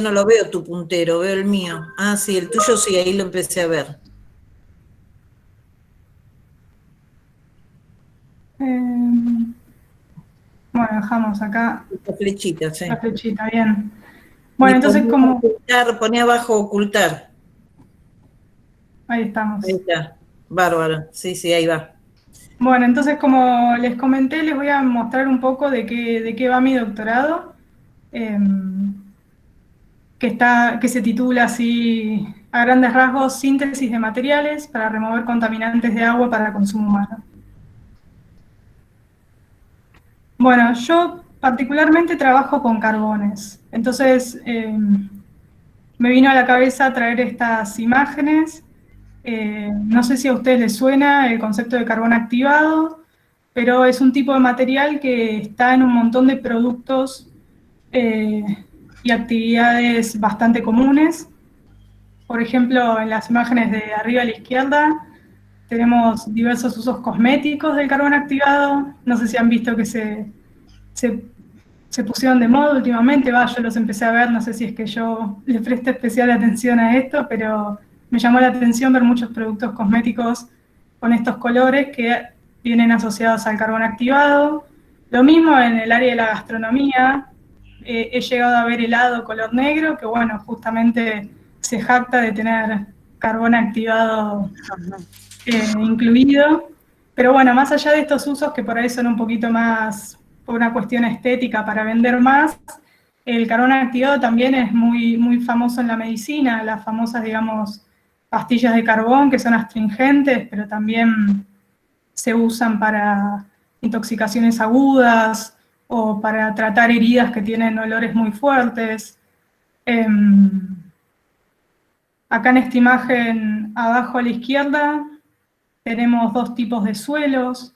no lo veo tu puntero, veo el mío. Ah, sí, el tuyo sí, ahí lo empecé a ver. Bueno, dejamos acá Esta flechita, sí. la flechita, bien. Bueno, entonces como... Poné abajo ocultar. Ahí Ahí estamos. está. Bárbaro. Sí, sí, ahí va. Bueno, entonces como les comenté, les voy a mostrar un poco de qué va mi doctorado, que se titula así, a grandes rasgos, Síntesis de materiales para remover contaminantes de agua para consumo humano. Bueno, yo particularmente trabajo con carbones, entonces me vino a la cabeza traer estas imágenes. No sé si a ustedes les suena el concepto de carbón activado, pero es un tipo de material que está en un montón de productos eh, y actividades bastante comunes. Por ejemplo, en las imágenes de arriba a la izquierda tenemos diversos usos cosméticos del carbón activado. No sé si han visto que se, se pusieron de moda últimamente. Yo los empecé a ver, no sé si es que yo le presté especial atención a esto, pero me llamó la atención ver muchos productos cosméticos con estos colores que vienen asociados al carbón activado. Lo mismo en el área de la gastronomía. He llegado a ver helado color negro, que bueno, justamente se jacta de tener carbón activado incluido. Pero bueno, más allá de estos usos que por ahí son un poquito más por una cuestión estética para vender más, el carbón activado también es muy famoso en la medicina, las famosas, digamos, pastillas de carbón que son astringentes, pero también se usan para intoxicaciones agudas o para tratar heridas que tienen olores muy fuertes. Acá en esta imagen, abajo a la izquierda, tenemos dos tipos de suelos.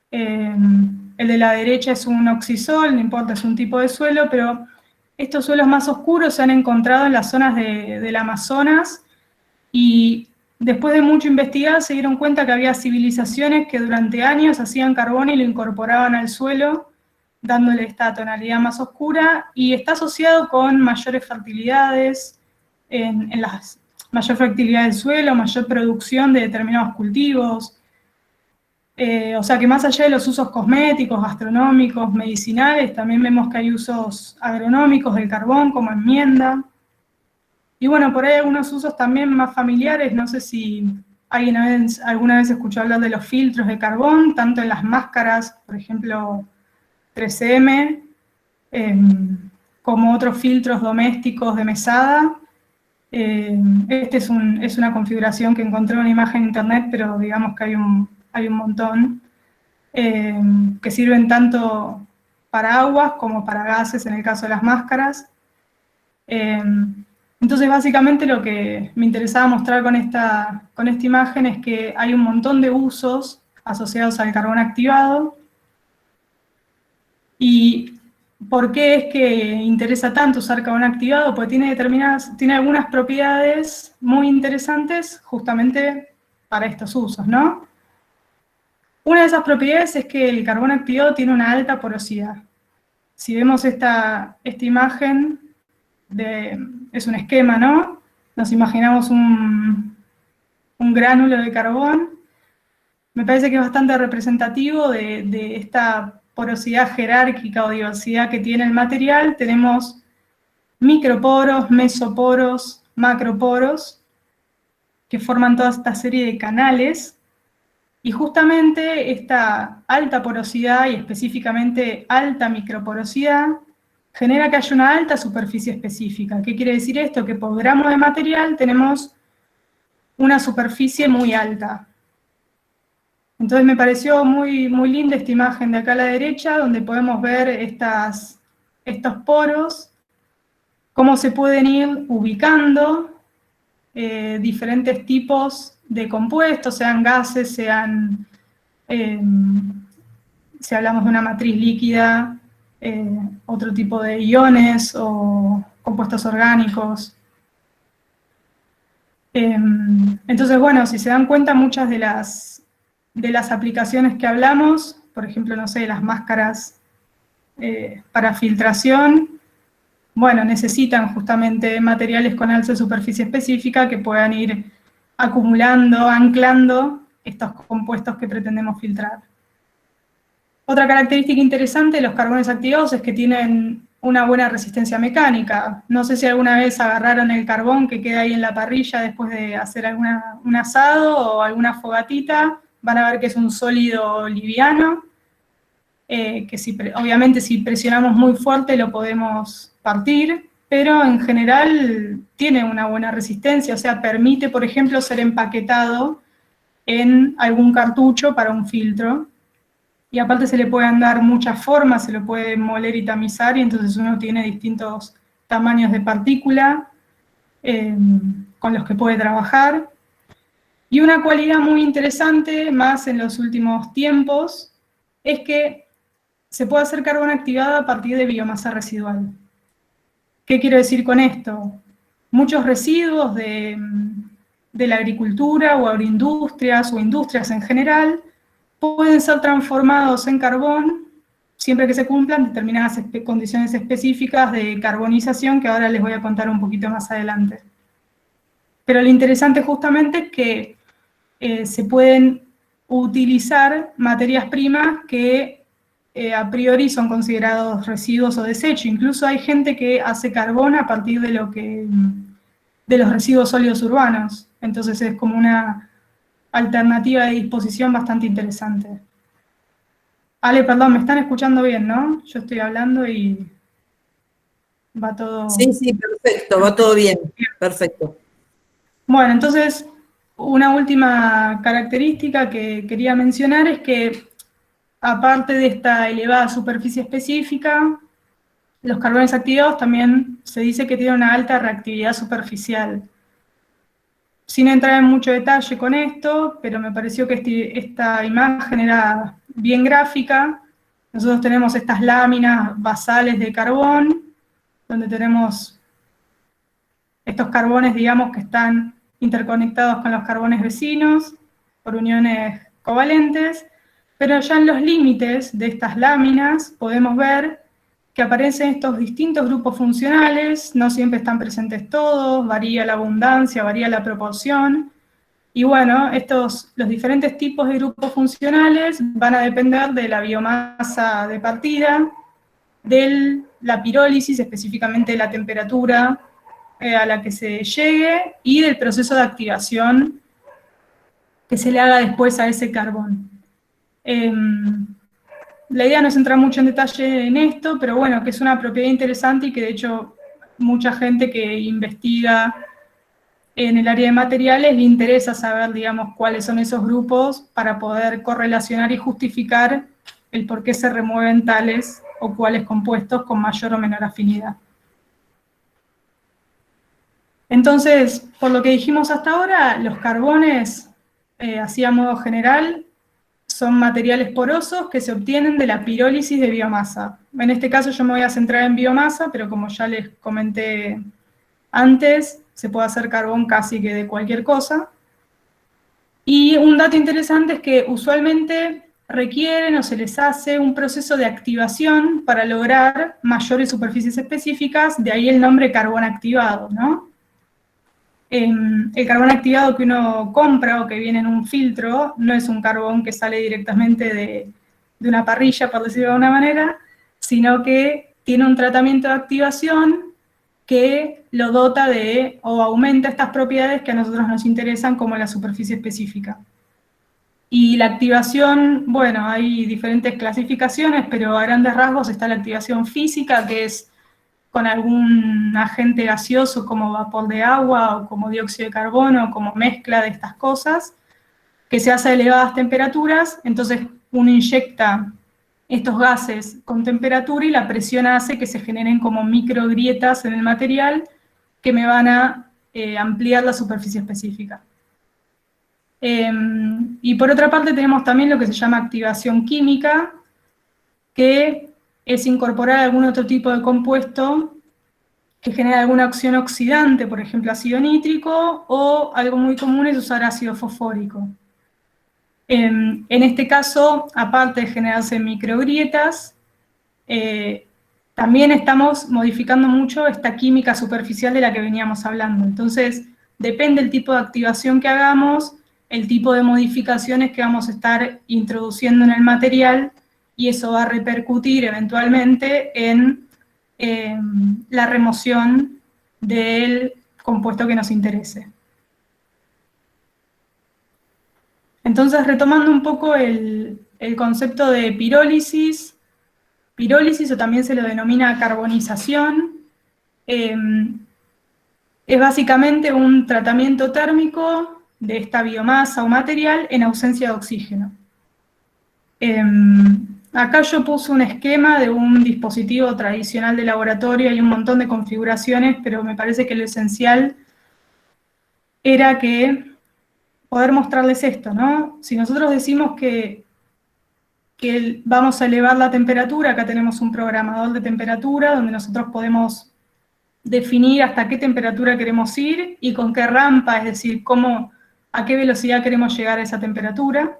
El de la derecha es un oxisol, no importa, es un tipo de suelo, pero estos suelos más oscuros se han encontrado en las zonas del Amazonas y después de mucho investigar se dieron cuenta que había civilizaciones que durante años hacían carbón y lo incorporaban al suelo, dándole esta tonalidad más oscura, y está asociado con mayores fertilidades, mayor fertilidad del suelo, mayor producción de determinados cultivos. O sea que más allá de los usos cosméticos, gastronómicos, medicinales, también vemos que hay usos agronómicos del carbón como enmienda. Y bueno, por ahí algunos usos también más familiares, no sé si alguna vez escuchó hablar de los filtros de carbón, tanto en las máscaras, por ejemplo, 3M, como otros filtros domésticos de mesada. Este es una configuración que encontré en una imagen en internet, pero digamos que hay un montón, que sirven tanto para aguas como para gases en el caso de las máscaras. Entonces, básicamente lo que me interesaba mostrar con esta imagen es que hay un montón de usos asociados al carbón activado. ¿Y por qué es que interesa tanto usar carbón activado? Porque tiene algunas propiedades muy interesantes justamente para estos usos, ¿no? Una de esas propiedades es que el carbón activado tiene una alta porosidad. Si vemos esta imagen, es un esquema, ¿no? Nos imaginamos un gránulo de carbón. Me parece que es bastante representativo de esta porosidad jerárquica o diversidad que tiene el material. Tenemos microporos, mesoporos, macroporos, que forman toda esta serie de canales. Y justamente esta alta porosidad y específicamente alta microporosidad genera que haya una alta superficie específica. ¿Qué quiere decir esto? Que por gramo de material tenemos una superficie muy alta. Entonces me pareció muy linda esta imagen de acá a la derecha, donde podemos ver estos poros, cómo se pueden ir ubicando diferentes tipos de compuestos, sean gases, eh, si hablamos de una matriz líquida, otro tipo de iones o compuestos orgánicos. Entonces, bueno, si se dan cuenta, muchas de las aplicaciones que hablamos, por ejemplo, no sé, las máscaras para filtración, bueno, necesitan justamente materiales con alza de superficie específica que puedan ir acumulando, anclando estos compuestos que pretendemos filtrar. Otra característica interesante de los carbones activados es que tienen una buena resistencia mecánica. No sé si alguna vez agarraron el carbón que queda ahí en la parrilla después de hacer un asado o alguna fogatita, van a ver que es un sólido liviano, que obviamente si presionamos muy fuerte lo podemos partir, pero en general tiene una buena resistencia, o sea, permite, por ejemplo, ser empaquetado en algún cartucho para un filtro. Y aparte se le pueden dar muchas formas, se lo puede moler y tamizar, y entonces uno tiene distintos tamaños de partícula con los que puede trabajar. Y una cualidad muy interesante, más en los últimos tiempos, es que se puede hacer carbón activado a partir de biomasa residual. ¿Qué quiero decir con esto? Muchos residuos de la agricultura o agroindustrias o industrias en general pueden ser transformados en carbón siempre que se cumplan determinadas condiciones específicas de carbonización que ahora les voy a contar un poquito más adelante. Pero lo interesante justamente es que se pueden utilizar materias primas que a priori son considerados residuos o desechos. Incluso hay gente que hace carbón a partir de los residuos sólidos urbanos. Entonces es como una alternativa de disposición bastante interesante. Ale, perdón, me están escuchando bien, ¿no? Yo estoy hablando y va todo... Sí, sí, perfecto, va todo bien, perfecto. Bueno, entonces, una última característica que quería mencionar es que, aparte de esta elevada superficie específica, los carbones activados también se dice que tienen una alta reactividad superficial. Sin entrar en mucho detalle con esto, pero me pareció que esta imagen era bien gráfica. Nosotros tenemos estas láminas basales de carbón, donde tenemos estos carbones, digamos, que están interconectados con los carbones vecinos por uniones covalentes, pero ya en los límites de estas láminas podemos ver que aparecen estos distintos grupos funcionales, no siempre están presentes todos, varía la abundancia, varía la proporción, y bueno, los diferentes tipos de grupos funcionales van a depender de la biomasa de partida, de la pirólisis, específicamente la temperatura a la que se llegue, y del proceso de activación que se le haga después a ese carbón. La idea no es entrar mucho en detalle en esto, pero bueno, que es una propiedad interesante y que de hecho mucha gente que investiga en el área de materiales le interesa saber, digamos, cuáles son esos grupos para poder correlacionar y justificar el por qué se remueven tales o cuáles compuestos con mayor o menor afinidad. Entonces, por lo que dijimos hasta ahora, los carbones, así a modo general, son materiales porosos que se obtienen de la pirólisis de biomasa. En este caso yo me voy a centrar en biomasa, pero como ya les comenté antes, se puede hacer carbón casi que de cualquier cosa. Y un dato interesante es que usualmente requieren o se les hace un proceso de activación para lograr mayores superficies específicas, de ahí el nombre carbón activado, ¿no? El carbón activado que uno compra o que viene en un filtro no es un carbón que sale directamente de una parrilla, por decirlo de alguna manera, sino que tiene un tratamiento de activación que lo dota o aumenta estas propiedades que a nosotros nos interesan, como la superficie específica. Y la activación, bueno, hay diferentes clasificaciones, pero a grandes rasgos está la activación física, que es con algún agente gaseoso como vapor de agua o como dióxido de carbono o como mezcla de estas cosas, que se hace a elevadas temperaturas. Entonces uno inyecta estos gases con temperatura y la presión hace que se generen como microgrietas en el material que me van a ampliar la superficie específica. Y por otra parte tenemos también lo que se llama activación química, que es incorporar algún otro tipo de compuesto que genera alguna acción oxidante, por ejemplo ácido nítrico, o algo muy común es usar ácido fosfórico. En este caso, aparte de generarse microgrietas, también estamos modificando mucho esta química superficial de la que veníamos hablando. Entonces, depende del tipo de activación que hagamos, el tipo de modificaciones que vamos a estar introduciendo en el material, y eso va a repercutir eventualmente en la remoción del compuesto que nos interese. Entonces, retomando un poco el concepto de pirólisis o también se lo denomina carbonización, es básicamente un tratamiento térmico de esta biomasa o material en ausencia de oxígeno. Acá yo puse un esquema de un dispositivo tradicional de laboratorio, hay un montón de configuraciones, pero me parece que lo esencial era que poder mostrarles esto, ¿no? Si nosotros decimos que vamos a elevar la temperatura, acá tenemos un programador de temperatura donde nosotros podemos definir hasta qué temperatura queremos ir y con qué rampa, es decir, a qué velocidad queremos llegar a esa temperatura.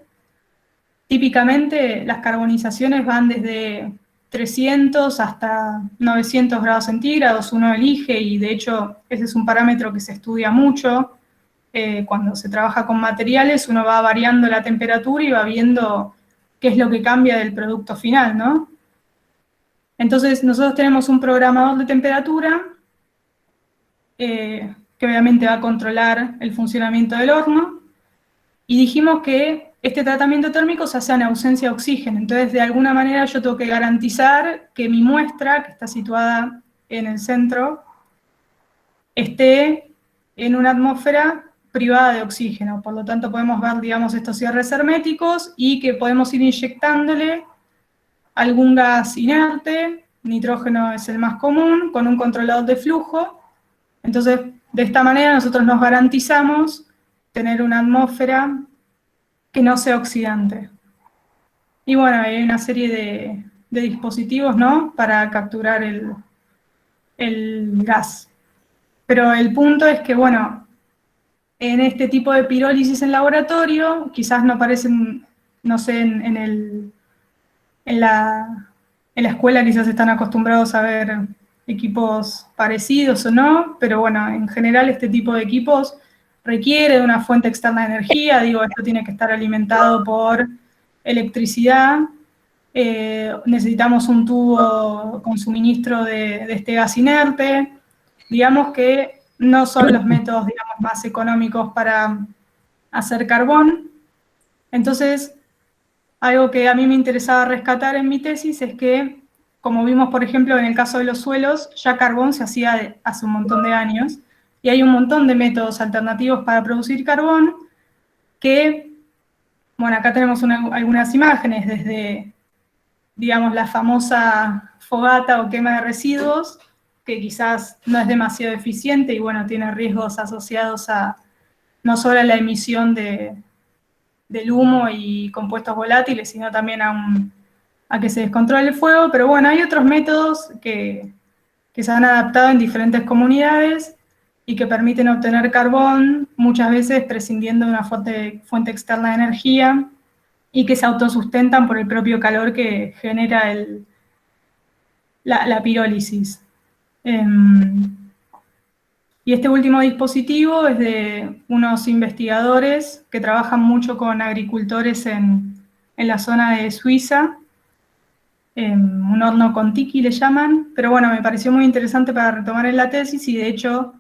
Típicamente las carbonizaciones van desde 300 hasta 900 grados centígrados, uno elige, y de hecho ese es un parámetro que se estudia mucho. Cuando se trabaja con materiales uno va variando la temperatura y va viendo qué es lo que cambia del producto final, ¿no? Entonces nosotros tenemos un programador de temperatura que obviamente va a controlar el funcionamiento del horno, y dijimos que este tratamiento térmico se hace en ausencia de oxígeno. Entonces, de alguna manera yo tengo que garantizar que mi muestra, que está situada en el centro, esté en una atmósfera privada de oxígeno. Por lo tanto, podemos ver, digamos, estos cierres herméticos y que podemos ir inyectándole algún gas inerte, nitrógeno es el más común, con un controlador de flujo. Entonces, de esta manera nosotros nos garantizamos tener una atmósfera que no sea oxidante. Y bueno, hay una serie de dispositivos, ¿no?, para capturar el gas. Pero el punto es que, bueno, en este tipo de pirólisis en laboratorio, quizás no aparecen, no sé, en la escuela quizás están acostumbrados a ver equipos parecidos o no, pero bueno, en general este tipo de equipos requiere de una fuente externa de energía, digo, esto tiene que estar alimentado por electricidad, necesitamos un tubo con suministro de este gas inerte, digamos que no son los métodos, digamos, más económicos para hacer carbón. Entonces, algo que a mí me interesaba rescatar en mi tesis es que, como vimos, por ejemplo, en el caso de los suelos, ya carbón se hacía hace un montón de años, y hay un montón de métodos alternativos para producir carbón que, bueno, acá tenemos algunas imágenes desde, digamos, la famosa fogata o quema de residuos, que quizás no es demasiado eficiente y, bueno, tiene riesgos asociados a no solo a la emisión del humo y compuestos volátiles, sino también a que se descontrole el fuego. Pero bueno, hay otros métodos que se han adaptado en diferentes comunidades y que permiten obtener carbón, muchas veces prescindiendo de una fuente externa de energía, y que se autosustentan por el propio calor que genera la pirólisis. Y este último dispositivo es de unos investigadores que trabajan mucho con agricultores en la zona de Suiza, un horno con tiki le llaman, pero bueno, me pareció muy interesante para retomar en la tesis, y de hecho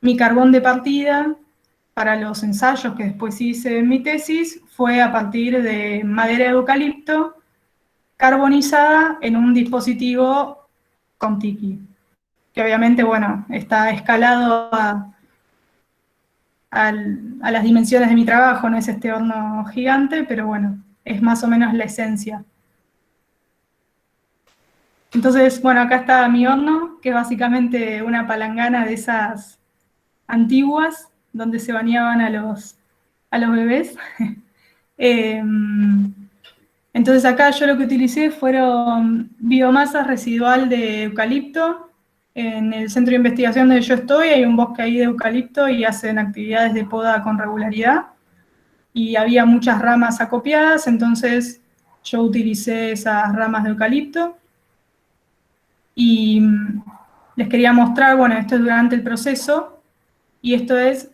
mi carbón de partida para los ensayos que después hice en mi tesis fue a partir de madera de eucalipto carbonizada en un dispositivo con tiki, que obviamente, bueno, está escalado a las dimensiones de mi trabajo, no es este horno gigante, pero bueno, es más o menos la esencia. Entonces, bueno, acá está mi horno, que es básicamente una palangana de esas antiguas, donde se bañaban a los bebés. Entonces acá yo lo que utilicé fueron biomasa residual de eucalipto. En el centro de investigación donde yo estoy hay un bosque ahí de eucalipto y hacen actividades de poda con regularidad. Y había muchas ramas acopiadas, entonces yo utilicé esas ramas de eucalipto. Y les quería mostrar, bueno, esto es durante el proceso, y esto es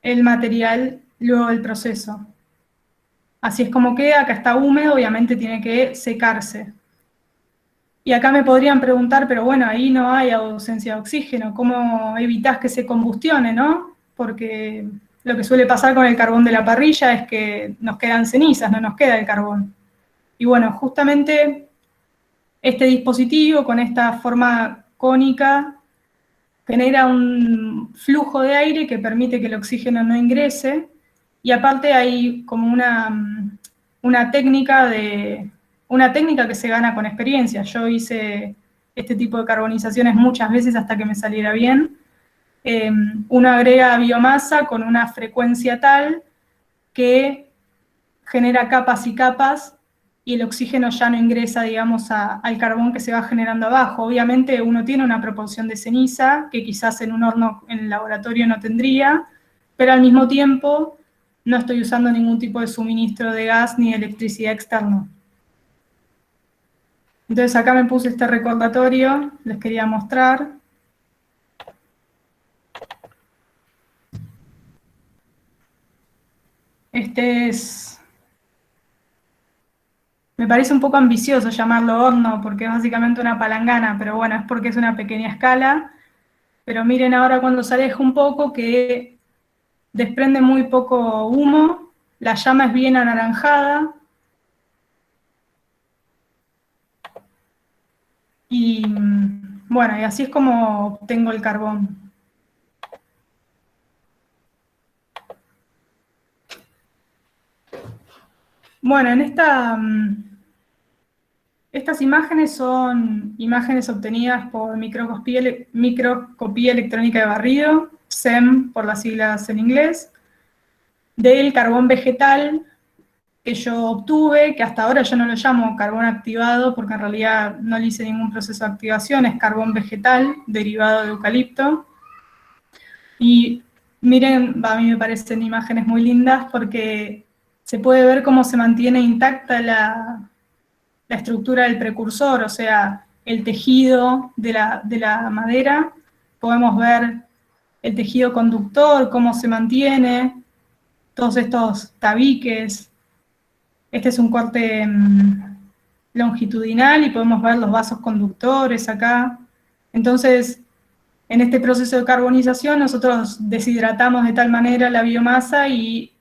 el material luego del proceso. Así es como queda, acá está húmedo, obviamente tiene que secarse. Y acá me podrían preguntar, pero bueno, ahí no hay ausencia de oxígeno, ¿cómo evitás que se combustione, no? Porque lo que suele pasar con el carbón de la parrilla es que nos quedan cenizas, no nos queda el carbón. Y bueno, justamente este dispositivo con esta forma cónica genera un flujo de aire que permite que el oxígeno no ingrese, y aparte hay como una técnica que se gana con experiencia. Yo hice este tipo de carbonizaciones muchas veces hasta que me saliera bien. Uno agrega biomasa con una frecuencia tal que genera capas y capas, y el oxígeno ya no ingresa, digamos, al carbón que se va generando abajo. Obviamente uno tiene una proporción de ceniza que quizás en un horno en el laboratorio no tendría, pero al mismo tiempo no estoy usando ningún tipo de suministro de gas ni de electricidad externo. Entonces acá me puse este recordatorio, les quería mostrar. Me parece un poco ambicioso llamarlo horno, porque es básicamente una palangana, pero bueno, es porque es una pequeña escala. Pero miren ahora cuando se aleja un poco que desprende muy poco humo, la llama es bien anaranjada, y bueno, y así es como obtengo el carbón. Bueno, estas imágenes son imágenes obtenidas por microscopía electrónica de barrido, SEM por las siglas en inglés, del carbón vegetal que yo obtuve, que hasta ahora yo no lo llamo carbón activado, porque en realidad no le hice ningún proceso de activación, es carbón vegetal derivado de eucalipto. Y miren, a mí me parecen imágenes muy lindas porque se puede ver cómo se mantiene intacta la estructura del precursor, o sea, el tejido de la madera. Podemos ver el tejido conductor, cómo se mantiene, todos estos tabiques. Este es un corte longitudinal y podemos ver los vasos conductores acá. Entonces, en este proceso de carbonización nosotros deshidratamos de tal manera la biomasa y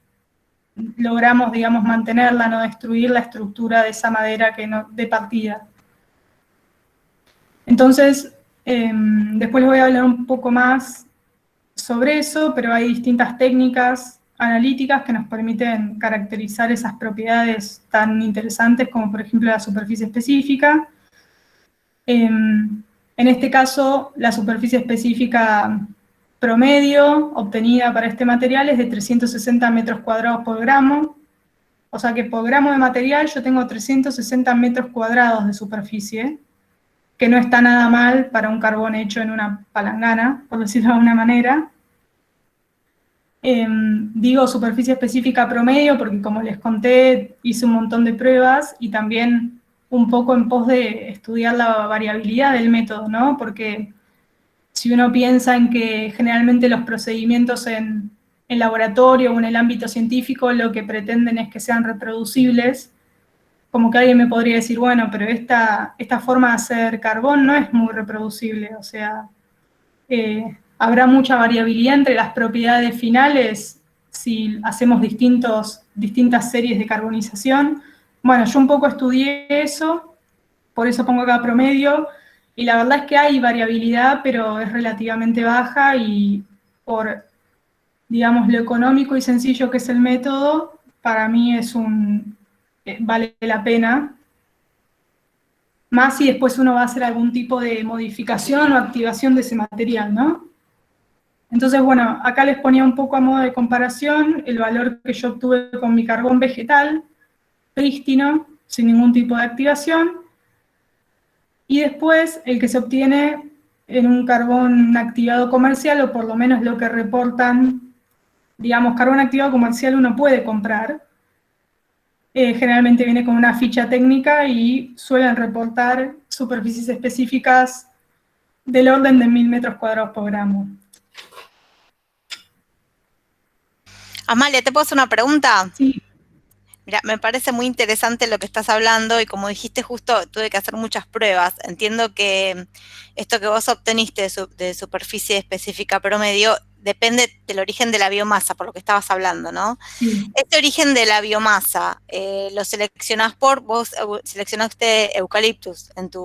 logramos, digamos, mantenerla, no destruir la estructura de esa madera de partida. Entonces, después les voy a hablar un poco más sobre eso, pero hay distintas técnicas analíticas que nos permiten caracterizar esas propiedades tan interesantes como por ejemplo la superficie específica. En este caso, la superficie específica promedio obtenida para este material es de 360 metros cuadrados por gramo, o sea que por gramo de material yo tengo 360 metros cuadrados de superficie, que no está nada mal para un carbón hecho en una palangana, por decirlo de alguna manera. Digo superficie específica promedio porque, como les conté, hice un montón de pruebas y también un poco en pos de estudiar la variabilidad del método, ¿no? Porque si uno piensa en que generalmente los procedimientos en laboratorio o en el ámbito científico lo que pretenden es que sean reproducibles, como que alguien me podría decir, bueno, pero esta forma de hacer carbón no es muy reproducible, o sea, habrá mucha variabilidad entre las propiedades finales si hacemos distintas series de carbonización. Bueno, yo un poco estudié eso, por eso pongo acá promedio, y la verdad es que hay variabilidad, pero es relativamente baja, y por, digamos, lo económico y sencillo que es el método, para mí vale la pena. Más si después uno va a hacer algún tipo de modificación o activación de ese material, ¿no? Entonces, bueno, acá les ponía un poco a modo de comparación el valor que yo obtuve con mi carbón vegetal, prístino, sin ningún tipo de activación, y después el que se obtiene en un carbón activado comercial, o por lo menos lo que reportan, digamos, carbón activado comercial uno puede comprar. Generalmente viene con una ficha técnica y suelen reportar superficies específicas del orden de 1000 metros cuadrados por gramo. Amalia, ¿te puedo hacer una pregunta? Sí. Mira, me parece muy interesante lo que estás hablando y como dijiste justo, tuve que hacer muchas pruebas. Entiendo que esto que vos obteniste de superficie específica promedio depende del origen de la biomasa, por lo que estabas hablando, ¿no? Sí. Este origen de la biomasa, ¿lo seleccionás vos seleccionaste eucaliptus en tu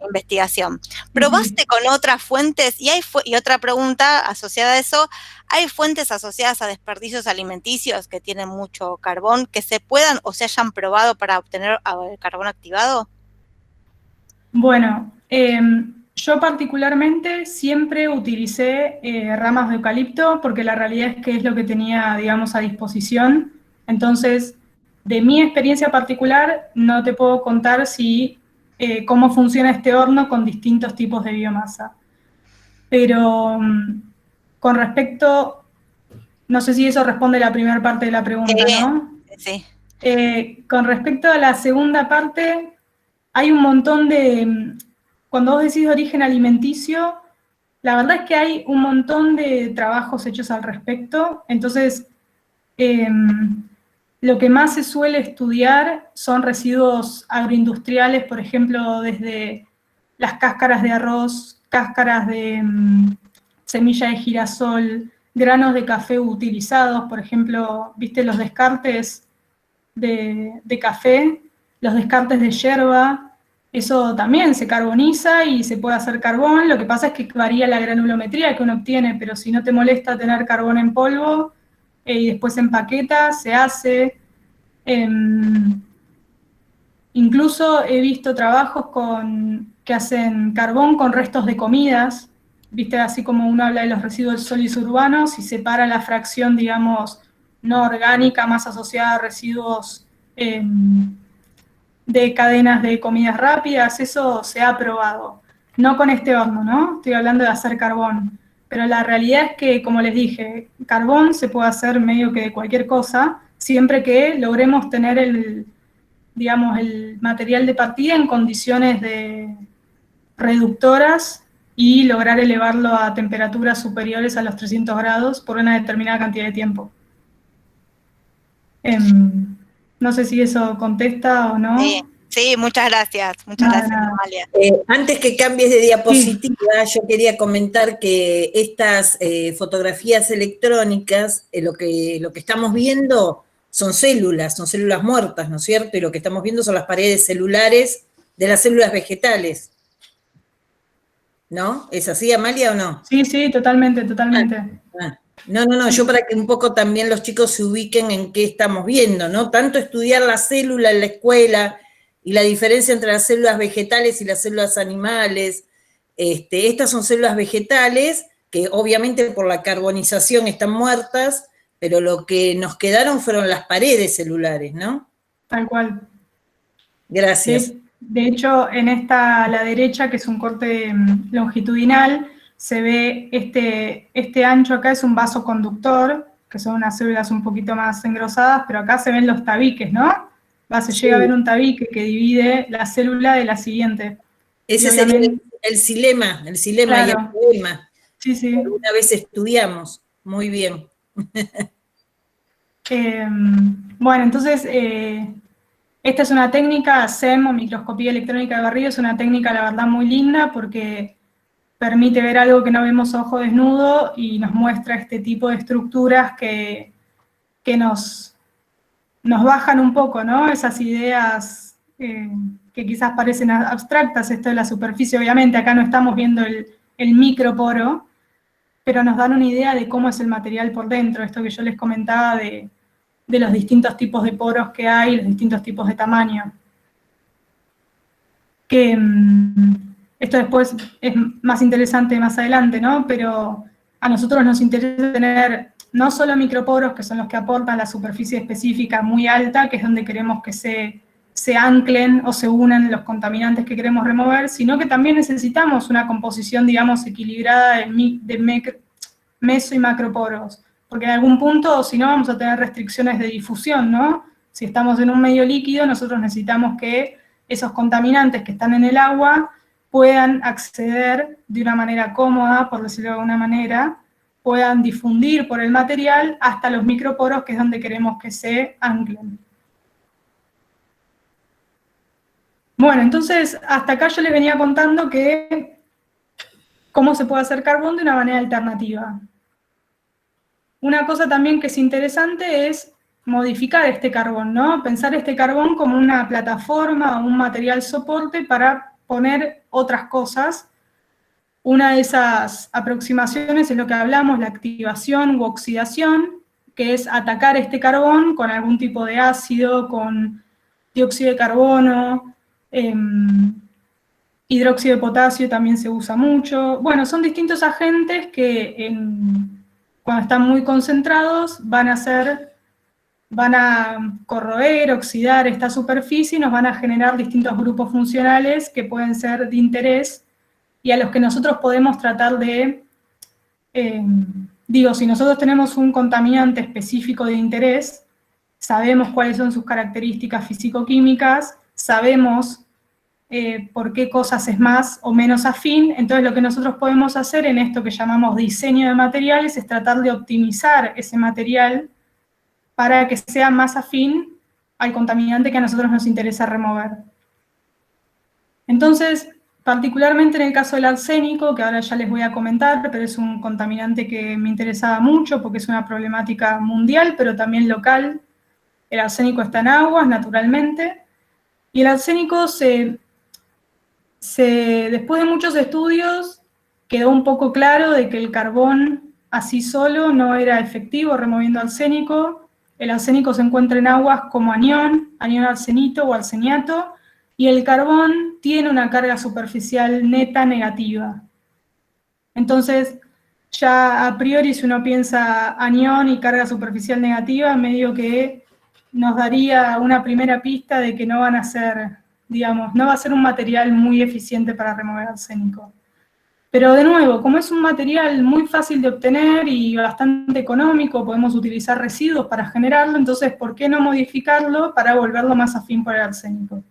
investigación? ¿Probaste con otras fuentes? Y otra pregunta asociada a eso, ¿hay fuentes asociadas a desperdicios alimenticios que tienen mucho carbón que se puedan o se hayan probado para obtener carbón activado? Bueno, yo particularmente siempre utilicé ramas de eucalipto porque la realidad es que es lo que tenía, digamos, a disposición. Entonces, de mi experiencia particular, no te puedo contar cómo funciona este horno con distintos tipos de biomasa. Pero con respecto, no sé si eso responde a la primera parte de la pregunta, ¿no? Sí. Con respecto a la segunda parte, hay un montón cuando vos decís origen alimenticio, la verdad es que hay un montón de trabajos hechos al respecto. Entonces, lo que más se suele estudiar son residuos agroindustriales, por ejemplo, desde las cáscaras de arroz, cáscaras de semilla de girasol, granos de café utilizados, por ejemplo, ¿viste los descartes de café? Los descartes de yerba, eso también se carboniza y se puede hacer carbón. Lo que pasa es que varía la granulometría que uno obtiene, pero si no te molesta tener carbón en polvo y después en empaqueta, se hace. Incluso he visto trabajos que hacen carbón con restos de comidas, viste, así como uno habla de los residuos sólidos urbanos y separa la fracción, digamos, no orgánica, más asociada a residuos de cadenas de comidas rápidas. Eso se ha probado. No con este horno, ¿no? Estoy hablando de hacer carbón. Pero la realidad es que, como les dije, carbón se puede hacer medio que de cualquier cosa, siempre que logremos tener el material de partida en condiciones reductoras y lograr elevarlo a temperaturas superiores a los 300 grados por una determinada cantidad de tiempo. No sé si eso contesta o no. Sí, muchas gracias. Muchas gracias, Amalia. Antes que cambies de diapositiva, yo quería comentar que estas fotografías electrónicas, lo que estamos viendo son células muertas, ¿no es cierto? Y lo que estamos viendo son las paredes celulares de las células vegetales. ¿No? ¿Es así, Amalia, o no? Sí, totalmente. No, yo para que un poco también los chicos se ubiquen en qué estamos viendo, ¿no? Tanto estudiar la célula en la escuela y la diferencia entre las células vegetales y las células animales. Estas son células vegetales que obviamente por la carbonización están muertas, pero lo que nos quedaron fueron las paredes celulares, ¿no? Tal cual. Gracias. De hecho, en esta a la derecha, que es un corte longitudinal, se ve este ancho acá es un vaso conductor, que son unas células un poquito más engrosadas, pero acá se ven los tabiques, ¿no? Se llega a ver un tabique que divide la célula de la siguiente. Ese sería el xilema claro. y el poema. Sí. Una vez estudiamos, muy bien. Bueno, entonces, esta es una técnica, SEM o microscopía electrónica de barrido, es una técnica, la verdad, muy linda porque permite ver algo que no vemos a ojo desnudo y nos muestra este tipo de estructuras que nos bajan un poco, ¿no? Esas ideas que quizás parecen abstractas, esto de la superficie, obviamente, acá no estamos viendo el microporo, pero nos dan una idea de cómo es el material por dentro, esto que yo les comentaba de los distintos tipos de poros que hay, los distintos tipos de tamaño. Que esto después es más interesante más adelante, ¿no? Pero a nosotros nos interesa tener no solo microporos, que son los que aportan la superficie específica muy alta, que es donde queremos que se anclen o se unan los contaminantes que queremos remover, sino que también necesitamos una composición, digamos, equilibrada de meso y macroporos, porque en algún punto, si no, vamos a tener restricciones de difusión, ¿no? Si estamos en un medio líquido, nosotros necesitamos que esos contaminantes que están en el agua puedan acceder de una manera cómoda, por decirlo de alguna manera, puedan difundir por el material hasta los microporos, que es donde queremos que se anclen. Bueno, entonces, hasta acá yo les venía contando que cómo se puede hacer carbón de una manera alternativa. Una cosa también que es interesante es modificar este carbón, ¿no? Pensar este carbón como una plataforma o un material soporte para poner otras cosas. Una de esas aproximaciones es lo que hablamos, la activación u oxidación, que es atacar este carbón con algún tipo de ácido, con dióxido de carbono, hidróxido de potasio también se usa mucho. Bueno, son distintos agentes que cuando están muy concentrados van a corroer, oxidar esta superficie y nos van a generar distintos grupos funcionales que pueden ser de interés y a los que nosotros podemos tratar de, si nosotros tenemos un contaminante específico de interés, sabemos cuáles son sus características físico-químicas, sabemos por qué cosas es más o menos afín, entonces lo que nosotros podemos hacer en esto que llamamos diseño de materiales es tratar de optimizar ese material para que sea más afín al contaminante que a nosotros nos interesa remover. Entonces, particularmente en el caso del arsénico, que ahora ya les voy a comentar, pero es un contaminante que me interesaba mucho porque es una problemática mundial, pero también local. El arsénico está en aguas, naturalmente, y el arsénico después de muchos estudios quedó un poco claro de que el carbón así solo no era efectivo removiendo arsénico. El arsénico se encuentra en aguas como anión arsenito o arseniato, y el carbón tiene una carga superficial neta negativa. Entonces, ya a priori si uno piensa anión y carga superficial negativa, medio que nos daría una primera pista de que no van a ser, no va a ser un material muy eficiente para remover arsénico. Pero de nuevo, como es un material muy fácil de obtener y bastante económico, podemos utilizar residuos para generarlo, entonces, ¿por qué no modificarlo para volverlo más afín por el arsénico?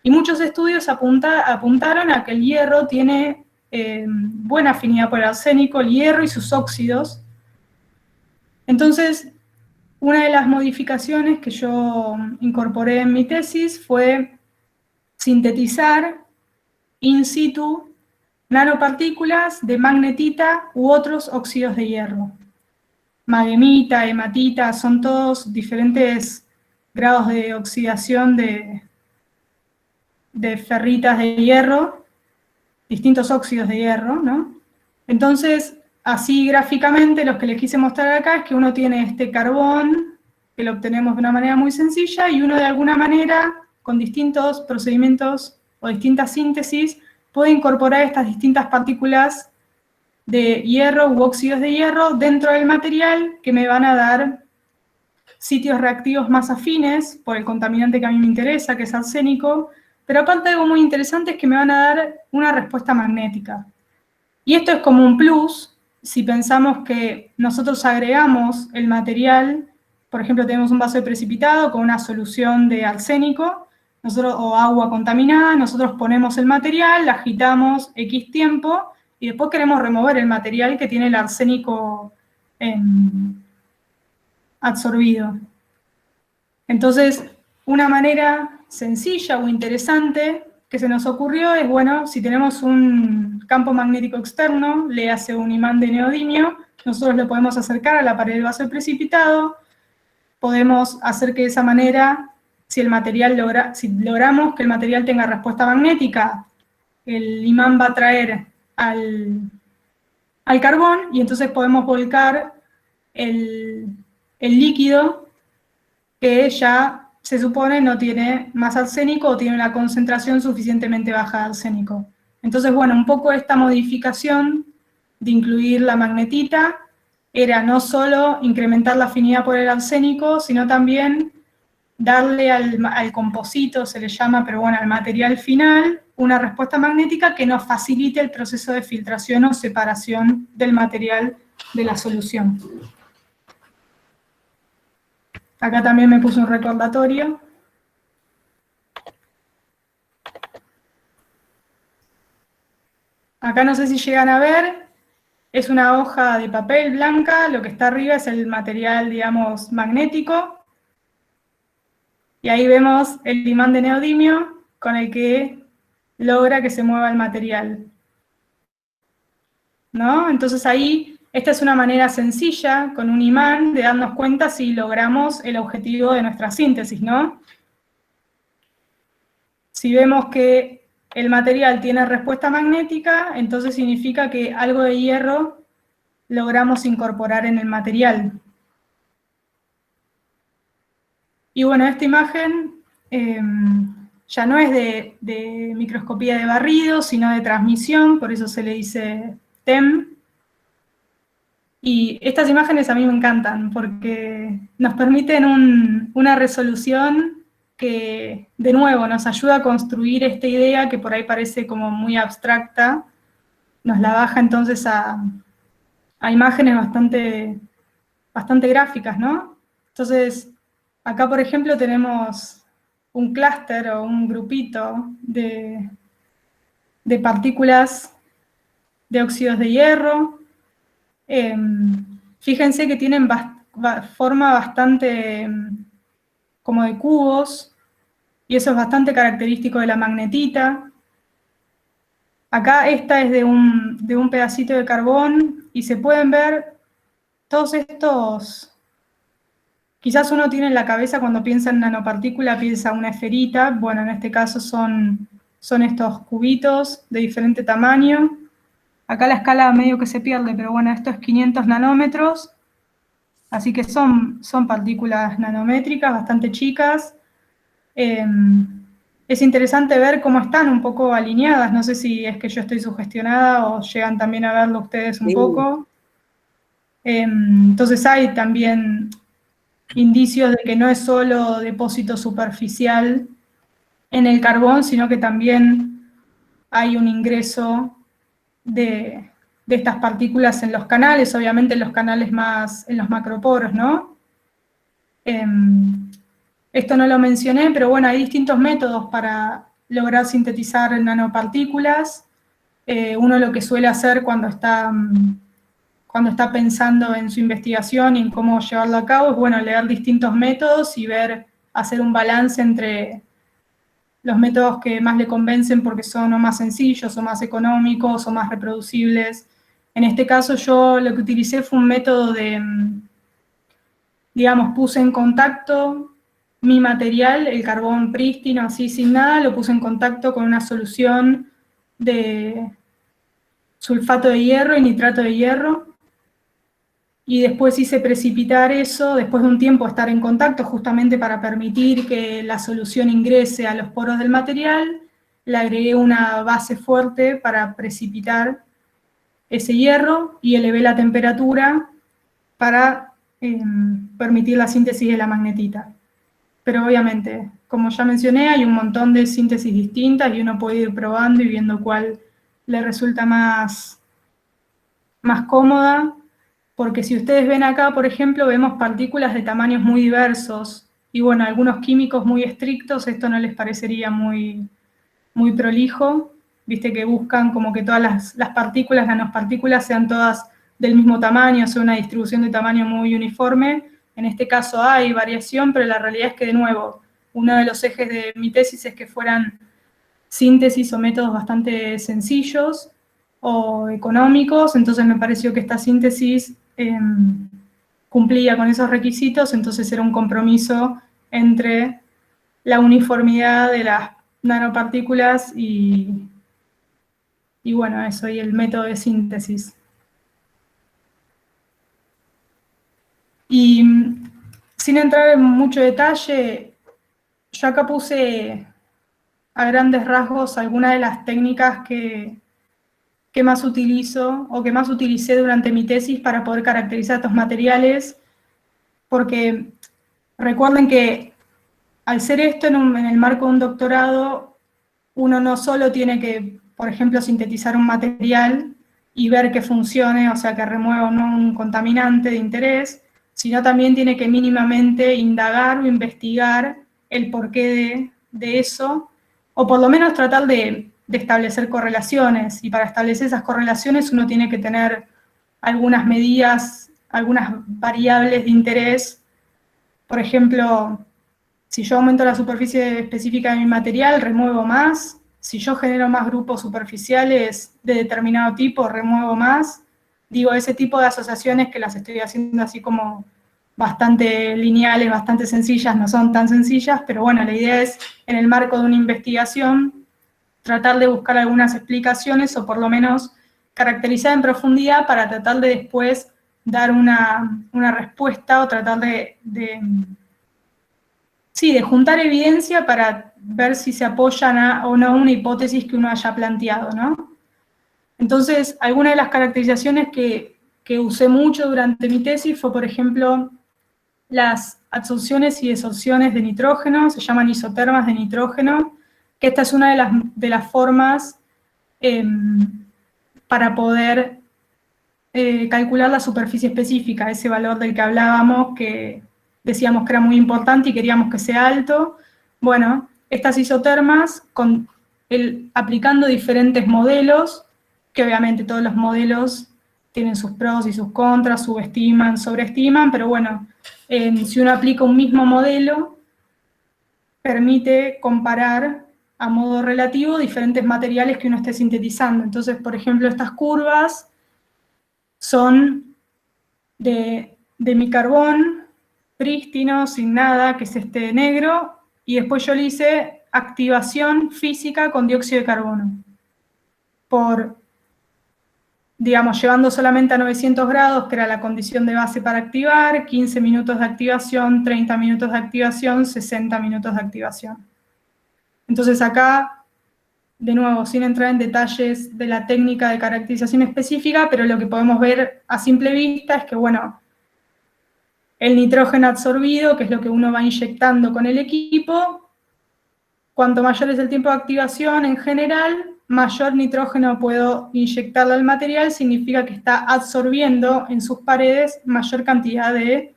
Y muchos estudios apuntaron a que el hierro tiene buena afinidad por el arsénico, el hierro y sus óxidos. Entonces, una de las modificaciones que yo incorporé en mi tesis fue sintetizar in situ nanopartículas de magnetita u otros óxidos de hierro. Magemita, hematita, son todos diferentes grados de oxidación de ferritas de hierro, distintos óxidos de hierro, ¿no? Entonces, así gráficamente, lo que les quise mostrar acá es que uno tiene este carbón, que lo obtenemos de una manera muy sencilla, y uno de alguna manera, con distintos procedimientos o distintas síntesis, puede incorporar estas distintas partículas de hierro u óxidos de hierro dentro del material que me van a dar sitios reactivos más afines por el contaminante que a mí me interesa, que es arsénico, pero aparte algo muy interesante es que me van a dar una respuesta magnética. Y esto es como un plus si pensamos que nosotros agregamos el material, por ejemplo, tenemos un vaso de precipitado con una solución de arsénico, o agua contaminada, nosotros ponemos el material, la agitamos X tiempo, y después queremos remover el material que tiene el arsénico absorbido. Entonces, una manera sencilla o interesante que se nos ocurrió es, bueno, si tenemos un campo magnético externo, le hace un imán de neodimio, nosotros lo podemos acercar a la pared del vaso de precipitado, podemos hacer que de esa manera, si logramos que el material tenga respuesta magnética, el imán va a atraer al carbón, y entonces podemos volcar el líquido que ya se supone no tiene más arsénico o tiene una concentración suficientemente baja de arsénico. Entonces, bueno, un poco esta modificación de incluir la magnetita era no solo incrementar la afinidad por el arsénico, sino también darle al composito, se le llama, pero bueno, al material final, una respuesta magnética que nos facilite el proceso de filtración o separación del material de la solución. Acá también me puse un recordatorio. Acá no sé si llegan a ver, es una hoja de papel blanca, lo que está arriba es el material, digamos, magnético. Y ahí vemos el imán de neodimio con el que logra que se mueva el material, ¿no? Entonces ahí, esta es una manera sencilla, con un imán, de darnos cuenta si logramos el objetivo de nuestra síntesis, ¿no? Si vemos que el material tiene respuesta magnética, entonces significa que algo de hierro logramos incorporar en el material. Y bueno, esta imagen ya no es de microscopía de barrido, sino de transmisión, por eso se le dice TEM. Y estas imágenes a mí me encantan, porque nos permiten una resolución que, de nuevo, nos ayuda a construir esta idea que por ahí parece como muy abstracta, nos la baja entonces a imágenes bastante gráficas, ¿no? Entonces, acá, por ejemplo, tenemos un clúster o un grupito de partículas de óxidos de hierro. Fíjense que tienen forma bastante como de cubos, y eso es bastante característico de la magnetita. Acá esta es de un pedacito de carbón, y se pueden ver todos estos. Quizás uno tiene en la cabeza cuando piensa en nanopartícula, piensa una esferita. Bueno, en este caso son estos cubitos de diferente tamaño. Acá la escala medio que se pierde, pero bueno, esto es 500 nanómetros. Así que son partículas nanométricas, bastante chicas. Es interesante ver cómo están un poco alineadas. No sé si es que yo estoy sugestionada o llegan también a verlo ustedes un poco. Entonces hay también indicios de que no es solo depósito superficial en el carbón, sino que también hay un ingreso de estas partículas en los canales, obviamente en los canales más, en los macroporos, ¿no? Esto no lo mencioné, pero bueno, hay distintos métodos para lograr sintetizar nanopartículas. Uno lo que suele hacer cuando está pensando en su investigación y en cómo llevarlo a cabo es, bueno, leer distintos métodos y hacer un balance entre los métodos que más le convencen porque son o más sencillos, o más económicos, o más reproducibles. En este caso yo lo que utilicé fue un método digamos, puse en contacto mi material, el carbón prístino, así sin nada, lo puse en contacto con una solución de sulfato de hierro y nitrato de hierro, y después hice precipitar eso, después de un tiempo estar en contacto, justamente para permitir que la solución ingrese a los poros del material. Le agregué una base fuerte para precipitar ese hierro y elevé la temperatura para permitir la síntesis de la magnetita. Pero obviamente, como ya mencioné, hay un montón de síntesis distintas y uno puede ir probando y viendo cuál le resulta más cómoda. Porque si ustedes ven acá, por ejemplo, vemos partículas de tamaños muy diversos, y bueno, algunos químicos muy estrictos, esto no les parecería muy prolijo, viste que buscan como que todas las partículas, nanopartículas, sean todas del mismo tamaño, sea una distribución de tamaño muy uniforme. En este caso hay variación, pero la realidad es que, de nuevo, uno de los ejes de mi tesis es que fueran síntesis o métodos bastante sencillos o económicos, entonces me pareció que esta síntesis cumplía con esos requisitos, entonces era un compromiso entre la uniformidad de las nanopartículas y bueno, eso, y el método de síntesis. Y sin entrar en mucho detalle, yo acá puse a grandes rasgos algunas de las técnicas que más utilizo o que más utilicé durante mi tesis para poder caracterizar estos materiales, porque recuerden que al ser esto en el marco de un doctorado, uno no solo tiene que, por ejemplo, sintetizar un material y ver que funcione, o sea, que remueva o no un contaminante de interés, sino también tiene que mínimamente indagar o investigar el porqué de eso, o por lo menos tratar de establecer correlaciones, y para establecer esas correlaciones uno tiene que tener algunas medidas, algunas variables de interés. Por ejemplo, si yo aumento la superficie específica de mi material, remuevo más. Si yo genero más grupos superficiales de determinado tipo, remuevo más. Digo, ese tipo de asociaciones que las estoy haciendo así como bastante lineales, bastante sencillas, no son tan sencillas, pero bueno, la idea es, en el marco de una investigación, tratar de buscar algunas explicaciones o por lo menos caracterizar en profundidad para tratar de después dar una respuesta o tratar de juntar evidencia para ver si se apoya o no una hipótesis que uno haya planteado, ¿no? Entonces, alguna de las caracterizaciones que usé mucho durante mi tesis fue, por ejemplo, las adsorciones y desorciones de nitrógeno, se llaman isotermas de nitrógeno, que esta es una de las formas para poder calcular la superficie específica, ese valor del que hablábamos, que decíamos que era muy importante y queríamos que sea alto. Bueno, estas isotermas, aplicando diferentes modelos, que obviamente todos los modelos tienen sus pros y sus contras, subestiman, sobreestiman, pero bueno, si uno aplica un mismo modelo, permite comparar a modo relativo diferentes materiales que uno esté sintetizando. Entonces, por ejemplo, estas curvas son de mi carbón prístino, sin nada, que es este negro, y después yo le hice activación física con dióxido de carbono. Digamos, llevando solamente a 900 grados, que era la condición de base para activar, 15 minutos de activación, 30 minutos de activación, 60 minutos de activación. Entonces acá, de nuevo, sin entrar en detalles de la técnica de caracterización específica, pero lo que podemos ver a simple vista es que, bueno, el nitrógeno absorbido, que es lo que uno va inyectando con el equipo, cuanto mayor es el tiempo de activación en general, mayor nitrógeno puedo inyectarle al material, significa que está absorbiendo en sus paredes mayor cantidad de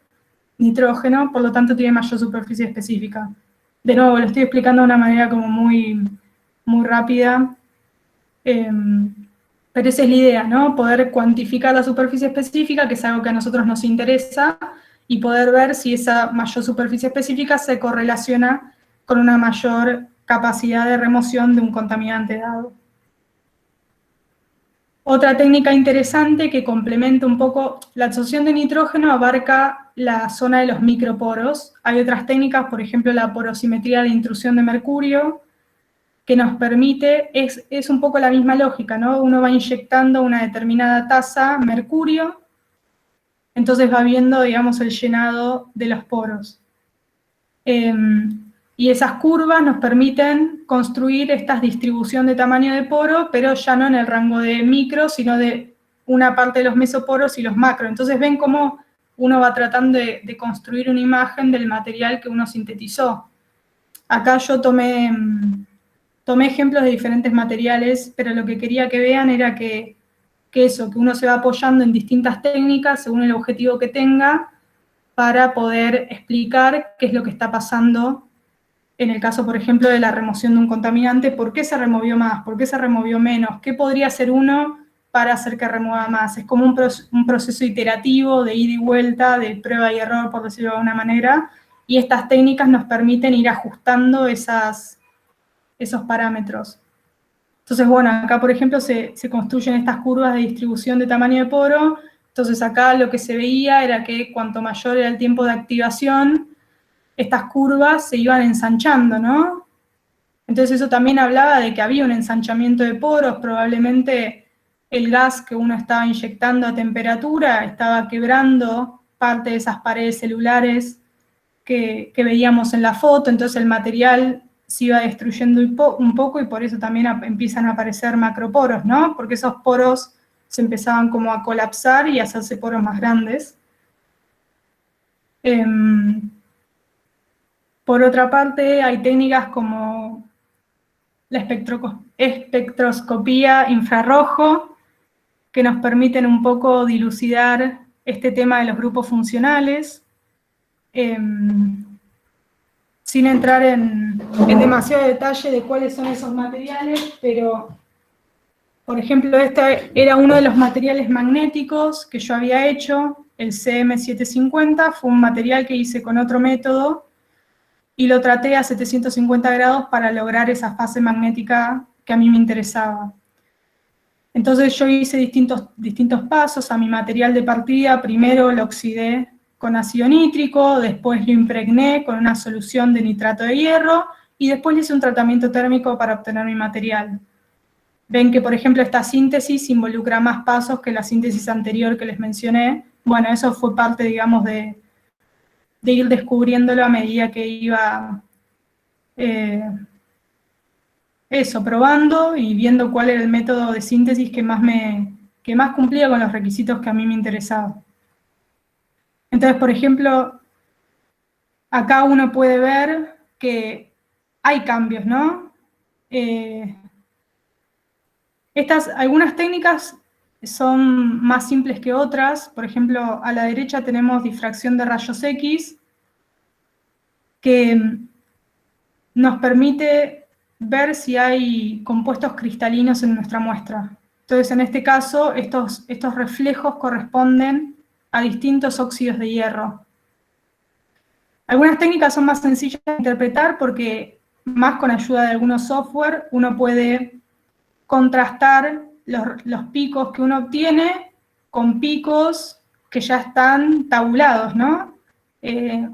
nitrógeno, por lo tanto tiene mayor superficie específica. De nuevo, lo estoy explicando de una manera como muy rápida, pero esa es la idea, ¿no? Poder cuantificar la superficie específica, que es algo que a nosotros nos interesa, y poder ver si esa mayor superficie específica se correlaciona con una mayor capacidad de remoción de un contaminante dado. Otra técnica interesante que complementa un poco la absorción de nitrógeno abarca la zona de los microporos. Hay otras técnicas, por ejemplo, la porosimetría de intrusión de mercurio, que nos permite, es un poco la misma lógica, ¿no? Uno va inyectando una determinada tasa mercurio, entonces va viendo, digamos, el llenado de los poros. Y esas curvas nos permiten construir esta distribución de tamaño de poro, pero ya no en el rango de micro, sino de una parte de los mesoporos y los macro. Entonces ven cómo uno va tratando de construir una imagen del material que uno sintetizó. Acá yo tomé ejemplos de diferentes materiales, pero lo que quería que vean era que uno se va apoyando en distintas técnicas según el objetivo que tenga para poder explicar qué es lo que está pasando en el caso, por ejemplo, de la remoción de un contaminante. ¿Por qué se removió más? ¿Por qué se removió menos? ¿Qué podría hacer uno para hacer que remueva más? Es como un proceso iterativo de ida y vuelta, de prueba y error, por decirlo de alguna manera, y estas técnicas nos permiten ir ajustando esos parámetros. Entonces, bueno, acá, por ejemplo, se construyen estas curvas de distribución de tamaño de poro. Entonces, acá lo que se veía era que cuanto mayor era el tiempo de activación, estas curvas se iban ensanchando, ¿no? Entonces, eso también hablaba de que había un ensanchamiento de poros, probablemente el gas que uno estaba inyectando a temperatura estaba quebrando parte de esas paredes celulares que veíamos en la foto, entonces el material se iba destruyendo un poco y por eso también empiezan a aparecer macroporos, ¿no? Porque esos poros se empezaban como a colapsar y a hacerse poros más grandes. Por otra parte, hay técnicas como la espectroscopía infrarrojo, que nos permiten un poco dilucidar este tema de los grupos funcionales. sin entrar en demasiado detalle de cuáles son esos materiales, pero, por ejemplo, este era uno de los materiales magnéticos que yo había hecho, el CM750, fue un material que hice con otro método, y lo traté a 750 grados para lograr esa fase magnética que a mí me interesaba. Entonces yo hice distintos pasos a mi material de partida. Primero lo oxidé con ácido nítrico, después lo impregné con una solución de nitrato de hierro, y después le hice un tratamiento térmico para obtener mi material. Ven que, por ejemplo, esta síntesis involucra más pasos que la síntesis anterior que les mencioné. Bueno, eso fue parte, digamos, de ir descubriéndolo a medida que iba probando y viendo cuál era el método de síntesis que más cumplía con los requisitos que a mí me interesaban. Entonces, por ejemplo, acá uno puede ver que hay cambios, ¿no? Algunas técnicas son más simples que otras. Por ejemplo, a la derecha tenemos difracción de rayos X, que nos permite ver si hay compuestos cristalinos en nuestra muestra. Entonces, en este caso, estos reflejos corresponden a distintos óxidos de hierro. Algunas técnicas son más sencillas de interpretar porque, más con ayuda de algunos software, uno puede contrastar los picos que uno obtiene con picos que ya están tabulados, ¿no?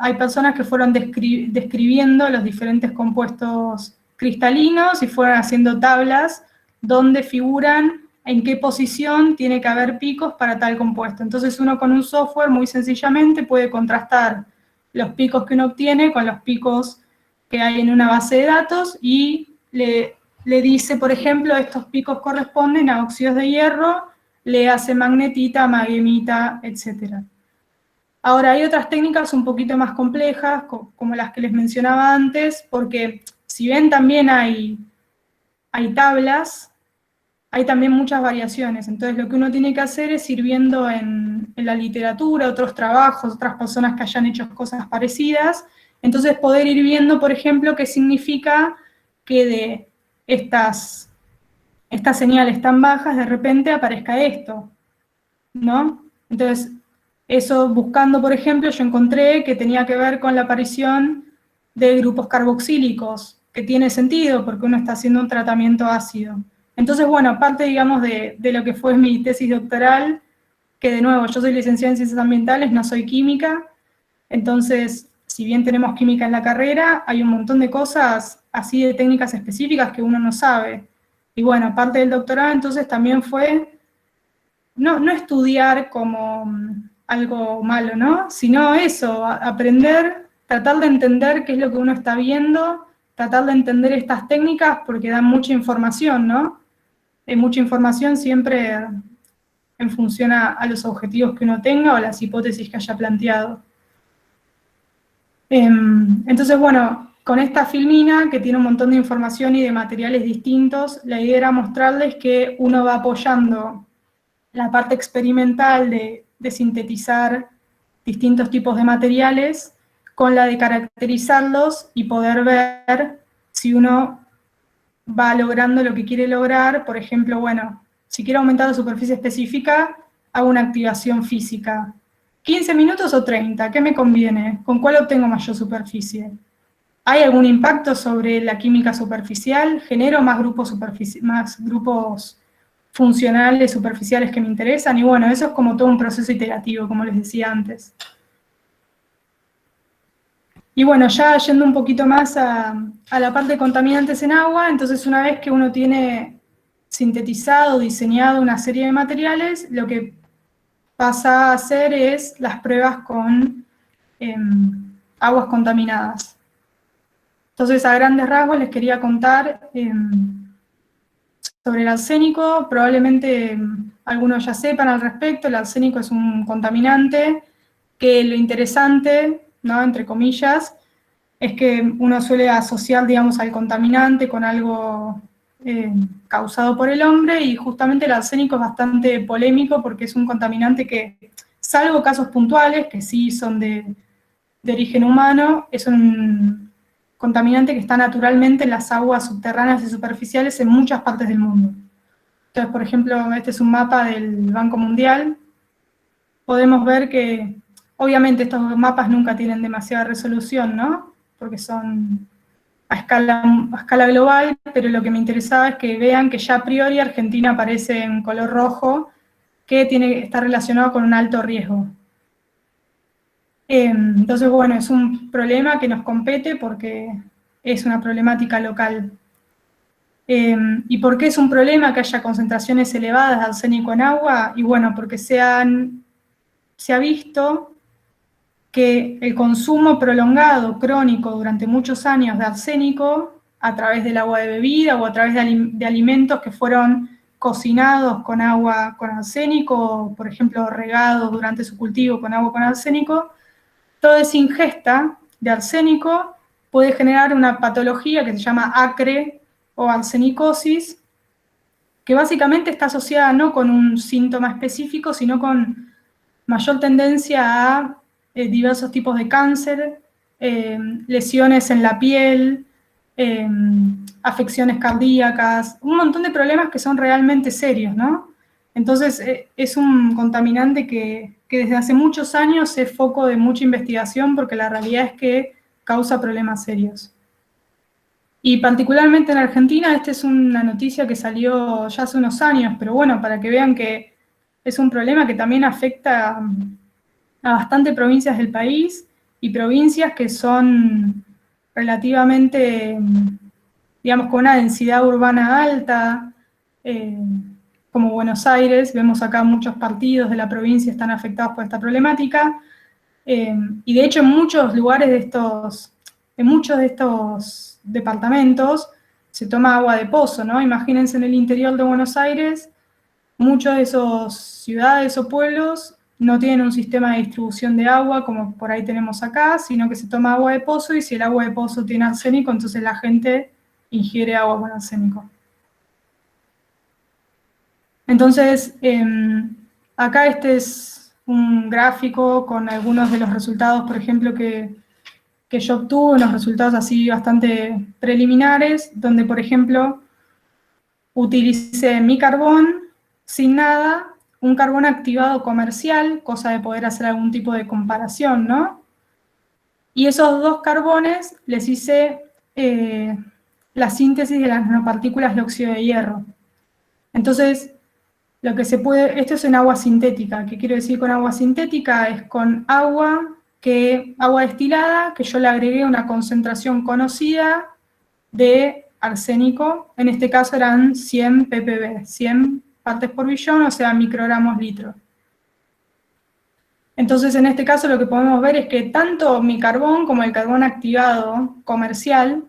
Hay personas que fueron describiendo los diferentes compuestos cristalinos y fueron haciendo tablas donde figuran en qué posición tiene que haber picos para tal compuesto. Entonces uno con un software muy sencillamente puede contrastar los picos que uno obtiene con los picos que hay en una base de datos y le dice, por ejemplo, estos picos corresponden a óxidos de hierro, le hace magnetita, maghemita, etc. Ahora, hay otras técnicas un poquito más complejas, como las que les mencionaba antes, porque si ven también hay tablas, hay también muchas variaciones. Entonces lo que uno tiene que hacer es ir viendo en la literatura, otros trabajos, otras personas que hayan hecho cosas parecidas, entonces poder ir viendo, por ejemplo, qué significa que de estas señales tan bajas de repente aparezca esto, ¿no? Entonces, eso buscando, por ejemplo, yo encontré que tenía que ver con la aparición de grupos carboxílicos, que tiene sentido porque uno está haciendo un tratamiento ácido. Entonces, bueno, aparte, digamos, de lo que fue mi tesis doctoral, que de nuevo, yo soy licenciada en Ciencias Ambientales, no soy química, entonces, si bien tenemos química en la carrera, hay un montón de cosas así de técnicas específicas que uno no sabe. Y bueno, aparte del doctorado, entonces también fue no estudiar como algo malo, ¿no? Sino eso, aprender, tratar de entender qué es lo que uno está viendo, tratar de entender estas técnicas porque dan mucha información, ¿no? Mucha información siempre en función a los objetivos que uno tenga o las hipótesis que haya planteado. Entonces, bueno, con esta filmina, que tiene un montón de información y de materiales distintos, la idea era mostrarles que uno va apoyando la parte experimental de sintetizar distintos tipos de materiales con la de caracterizarlos y poder ver si uno va logrando lo que quiere lograr. Por ejemplo, bueno, si quiero aumentar la superficie específica, hago una activación física. 15 minutos o 30, ¿qué me conviene? ¿Con cuál obtengo mayor superficie? ¿Hay algún impacto sobre la química superficial? ¿Genero más grupos funcionales, superficiales que me interesan? Y bueno, eso es como todo un proceso iterativo, como les decía antes. Y bueno, ya yendo un poquito más a la parte de contaminantes en agua, entonces una vez que uno tiene sintetizado, diseñado una serie de materiales, lo que pasa a hacer es las pruebas con aguas contaminadas. Entonces, a grandes rasgos les quería contar sobre el arsénico. Probablemente algunos ya sepan al respecto. El arsénico es un contaminante que lo interesante, ¿no?, entre comillas, es que uno suele asociar, digamos, al contaminante con algo causado por el hombre, y justamente el arsénico es bastante polémico porque es un contaminante que, salvo casos puntuales, que sí son de origen humano, es un contaminante que está naturalmente en las aguas subterráneas y superficiales en muchas partes del mundo. Entonces, por ejemplo, este es un mapa del Banco Mundial. Podemos ver que, obviamente, estos mapas nunca tienen demasiada resolución, ¿no? Porque son a escala global, pero lo que me interesaba es que vean que ya a priori Argentina aparece en color rojo, que está relacionado con un alto riesgo. Entonces, bueno, es un problema que nos compete porque es una problemática local. ¿Y por qué es un problema que haya concentraciones elevadas de arsénico en agua? Y bueno, porque se ha visto que el consumo prolongado, crónico, durante muchos años de arsénico, a través del agua de bebida o a través de alimentos que fueron cocinados con agua con arsénico, por ejemplo, regados durante su cultivo con agua con arsénico, toda esa ingesta de arsénico puede generar una patología que se llama acre o arsenicosis, que básicamente está asociada no con un síntoma específico, sino con mayor tendencia a diversos tipos de cáncer, lesiones en la piel, afecciones cardíacas, un montón de problemas que son realmente serios, ¿no? Entonces, es un contaminante que desde hace muchos años es foco de mucha investigación porque la realidad es que causa problemas serios. Y particularmente en Argentina, esta es una noticia que salió ya hace unos años, pero bueno, para que vean que es un problema que también afecta a bastantes provincias del país y provincias que son relativamente, digamos, con una densidad urbana alta, como Buenos Aires. Vemos acá muchos partidos de la provincia están afectados por esta problemática, y de hecho en muchos lugares en muchos de estos departamentos se toma agua de pozo, ¿no? Imagínense en el interior de Buenos Aires, muchos de esos ciudades o pueblos no tienen un sistema de distribución de agua como por ahí tenemos acá, sino que se toma agua de pozo, y si el agua de pozo tiene arsénico, entonces la gente ingiere agua con arsénico. Entonces, acá este es un gráfico con algunos de los resultados, por ejemplo, que yo obtuve, unos resultados así bastante preliminares, donde, por ejemplo, utilicé mi carbón sin nada, un carbón activado comercial, cosa de poder hacer algún tipo de comparación, ¿no? Y esos dos carbones les hice la síntesis de las nanopartículas de óxido de hierro. Entonces, esto es en agua sintética. ¿Qué quiero decir con agua sintética? Es con agua destilada, que yo le agregué una concentración conocida de arsénico. En este caso eran 100 ppb, 100 partes por billón, o sea, microgramos litro. Entonces, en este caso lo que podemos ver es que tanto mi carbón como el carbón activado comercial,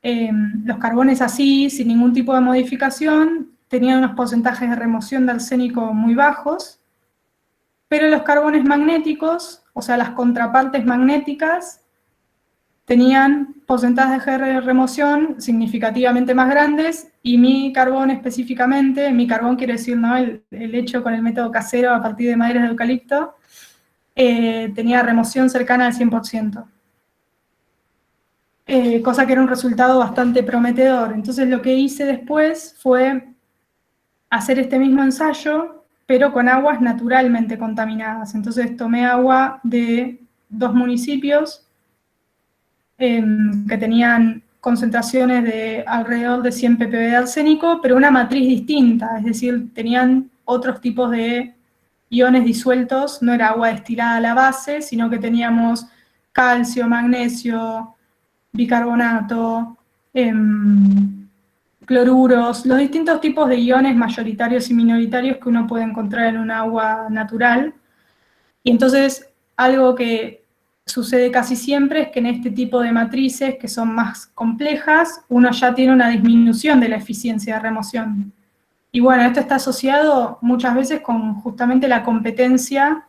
los carbones así, sin ningún tipo de modificación, tenían unos porcentajes de remoción de arsénico muy bajos, pero los carbones magnéticos, o sea, las contrapartes magnéticas, tenían porcentajes de remoción significativamente más grandes, y mi carbón específicamente, mi carbón quiere decir, ¿no?, el hecho con el método casero a partir de maderas de eucalipto, tenía remoción cercana al 100%. Cosa que era un resultado bastante prometedor. Entonces lo que hice después fue hacer este mismo ensayo, pero con aguas naturalmente contaminadas. Entonces tomé agua de 2 municipios que tenían concentraciones de alrededor de 100 ppb de arsénico, pero una matriz distinta, es decir, tenían otros tipos de iones disueltos, no era agua destilada a la base, sino que teníamos calcio, magnesio, bicarbonato, cloruros, los distintos tipos de iones mayoritarios y minoritarios que uno puede encontrar en un agua natural. Y entonces, algo que sucede casi siempre es que en este tipo de matrices, que son más complejas, uno ya tiene una disminución de la eficiencia de remoción. Y bueno, esto está asociado muchas veces con justamente la competencia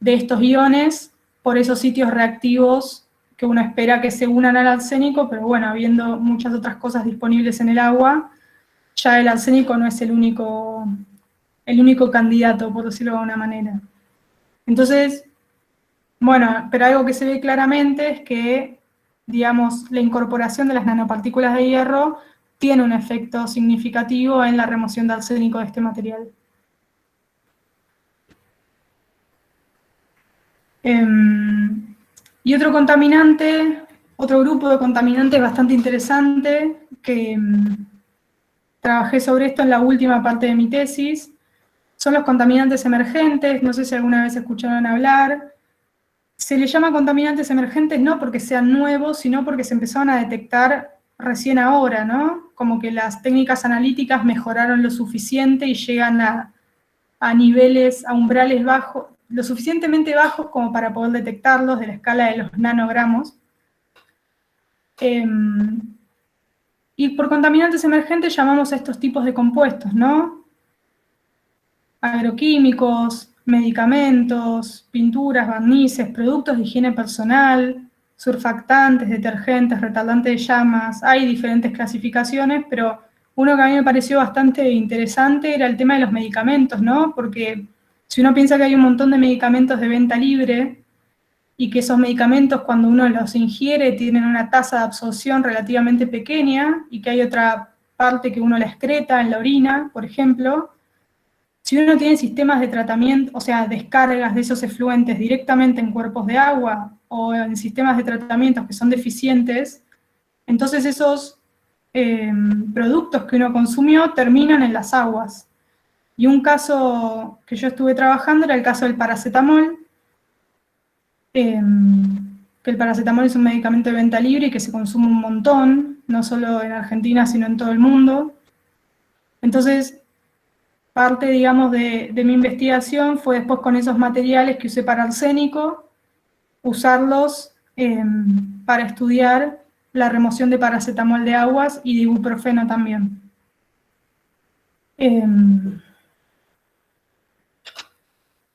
de estos iones por esos sitios reactivos que uno espera que se unan al arsénico, pero bueno, habiendo muchas otras cosas disponibles en el agua, ya el arsénico no es el único candidato, por decirlo de alguna manera. Entonces, bueno, pero algo que se ve claramente es que digamos, la incorporación de las nanopartículas de hierro tiene un efecto significativo en la remoción de arsénico de este material. Y otro contaminante, otro grupo de contaminantes bastante interesante, que trabajé sobre esto en la última parte de mi tesis, son los contaminantes emergentes. No sé si alguna vez escucharon hablar. Se les llama contaminantes emergentes no porque sean nuevos, sino porque se empezaron a detectar recién ahora, ¿no? Como que las técnicas analíticas mejoraron lo suficiente y llegan a niveles, a umbrales bajos, lo suficientemente bajos como para poder detectarlos de la escala de los nanogramos. Y por contaminantes emergentes llamamos a estos tipos de compuestos, ¿no? Agroquímicos, medicamentos, pinturas, barnices, productos de higiene personal, surfactantes, detergentes, retardantes de llamas. Hay diferentes clasificaciones, pero uno que a mí me pareció bastante interesante era el tema de los medicamentos, ¿no? Porque si uno piensa que hay un montón de medicamentos de venta libre y que esos medicamentos cuando uno los ingiere tienen una tasa de absorción relativamente pequeña y que hay otra parte que uno la excreta en la orina, por ejemplo, si uno tiene sistemas de tratamiento, o sea, descargas de esos efluentes directamente en cuerpos de agua o en sistemas de tratamientos que son deficientes, entonces esos productos que uno consumió terminan en las aguas. Y un caso que yo estuve trabajando era el caso del paracetamol, que el paracetamol es un medicamento de venta libre y que se consume un montón, no solo en Argentina, sino en todo el mundo. Entonces, parte, digamos, de mi investigación fue después con esos materiales que usé para arsénico, usarlos para estudiar la remoción de paracetamol de aguas y de ibuprofeno también.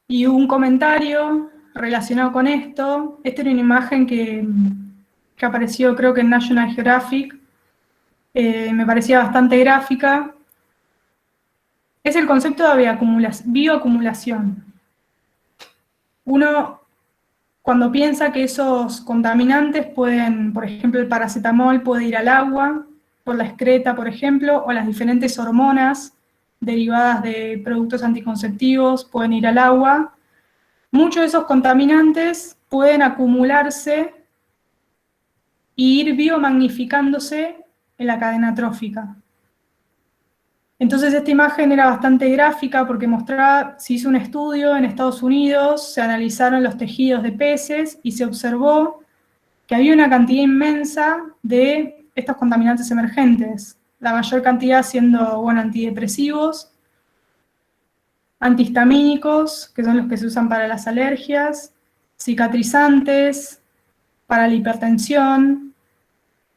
Y un comentario relacionado con esto, esta era una imagen que apareció creo que en National Geographic, me parecía bastante gráfica. Es el concepto de bioacumulación. Uno, cuando piensa que esos contaminantes pueden, por ejemplo, el paracetamol puede ir al agua, por la excreta, por ejemplo, o las diferentes hormonas derivadas de productos anticonceptivos pueden ir al agua. Muchos de esos contaminantes pueden acumularse e ir biomagnificándose en la cadena trófica. Entonces esta imagen era bastante gráfica porque mostraba, se hizo un estudio en Estados Unidos, se analizaron los tejidos de peces y se observó que había una cantidad inmensa de estos contaminantes emergentes, la mayor cantidad siendo, bueno, antidepresivos, antihistamínicos, que son los que se usan para las alergias, cicatrizantes, para la hipertensión.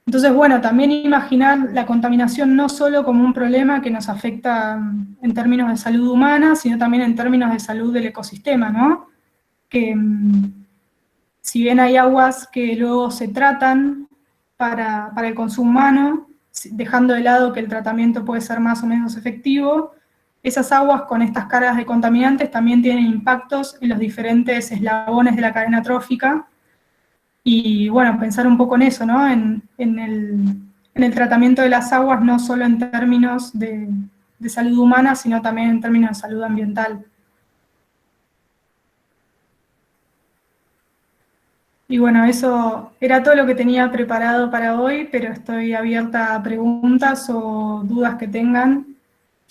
Entonces, bueno, también imaginar la contaminación no solo como un problema que nos afecta en términos de salud humana, sino también en términos de salud del ecosistema, ¿no? Que si bien hay aguas que luego se tratan para el consumo humano, dejando de lado que el tratamiento puede ser más o menos efectivo, esas aguas con estas cargas de contaminantes también tienen impactos en los diferentes eslabones de la cadena trófica. Y bueno, pensar un poco en eso, ¿no? En el tratamiento de las aguas, no solo en términos de salud humana, sino también en términos de salud ambiental. Y bueno, eso era todo lo que tenía preparado para hoy, pero estoy abierta a preguntas o dudas que tengan,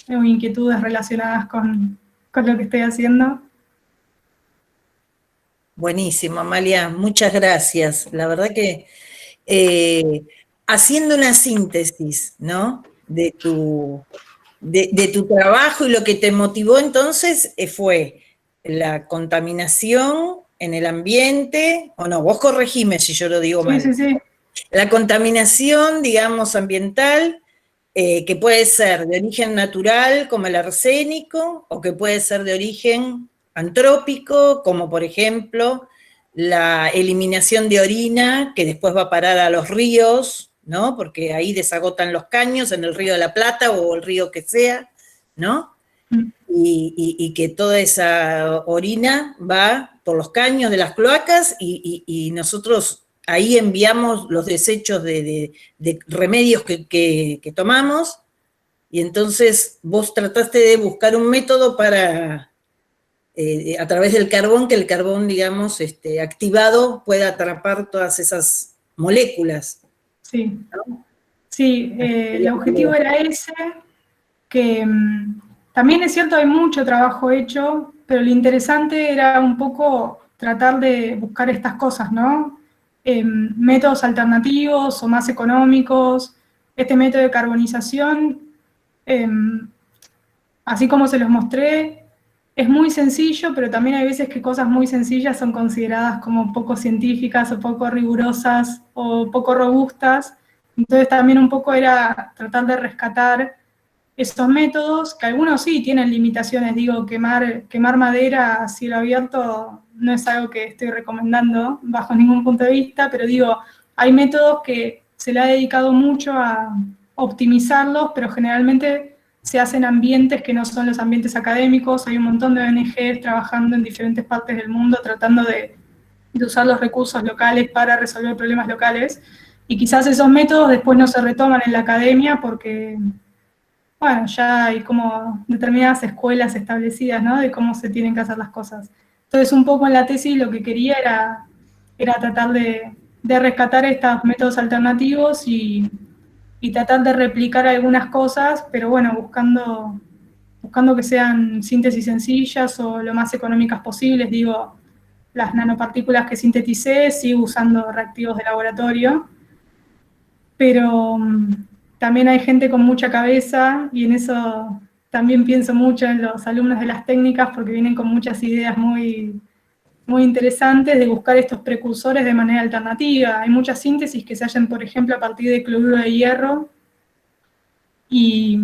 o inquietudes relacionadas con lo que estoy haciendo. Buenísimo, Amalia, muchas gracias. La verdad que haciendo una síntesis, ¿no? De tu trabajo y lo que te motivó entonces fue la contaminación en el ambiente, o no, vos corregime si yo lo digo mal. Sí, sí, sí. La contaminación, digamos, ambiental, que puede ser de origen natural, como el arsénico, o que puede ser de origen antrópico, como por ejemplo la eliminación de orina, que después va a parar a los ríos, ¿no? Porque ahí desagotan los caños, en el río de la Plata o el río que sea, ¿no? Y que toda esa orina va por los caños de las cloacas y nosotros ahí enviamos los desechos de remedios que tomamos, y entonces vos trataste de buscar un método para, a través del carbón, que el carbón, digamos, activado pueda atrapar todas esas moléculas. Sí, sí, el objetivo era ese, que también es cierto, hay mucho trabajo hecho, pero lo interesante era un poco tratar de buscar estas cosas, ¿no? Métodos alternativos o más económicos. Este método de carbonización, así como se los mostré, es muy sencillo, pero también hay veces que cosas muy sencillas son consideradas como poco científicas o poco rigurosas o poco robustas. Entonces también un poco era tratar de rescatar estos métodos, que algunos sí tienen limitaciones. Digo, quemar madera a cielo abierto no es algo que estoy recomendando bajo ningún punto de vista, pero digo, hay métodos que se le ha dedicado mucho a optimizarlos, pero generalmente se hacen ambientes que no son los ambientes académicos. Hay un montón de ONGs trabajando en diferentes partes del mundo tratando de usar los recursos locales para resolver problemas locales, y quizás esos métodos después no se retoman en la academia porque, bueno, ya hay como determinadas escuelas establecidas, ¿no?, de cómo se tienen que hacer las cosas. Entonces, un poco en la tesis lo que quería era tratar de rescatar estos métodos alternativos y tratar de replicar algunas cosas, pero bueno, buscando que sean síntesis sencillas o lo más económicas posibles. Digo, las nanopartículas que sinteticé sigo usando reactivos de laboratorio, pero también hay gente con mucha cabeza, y en eso también pienso mucho en los alumnos de las técnicas, porque vienen con muchas ideas muy, muy interesantes de buscar estos precursores de manera alternativa. Hay muchas síntesis que se hacen, por ejemplo, a partir de cloruro de hierro, y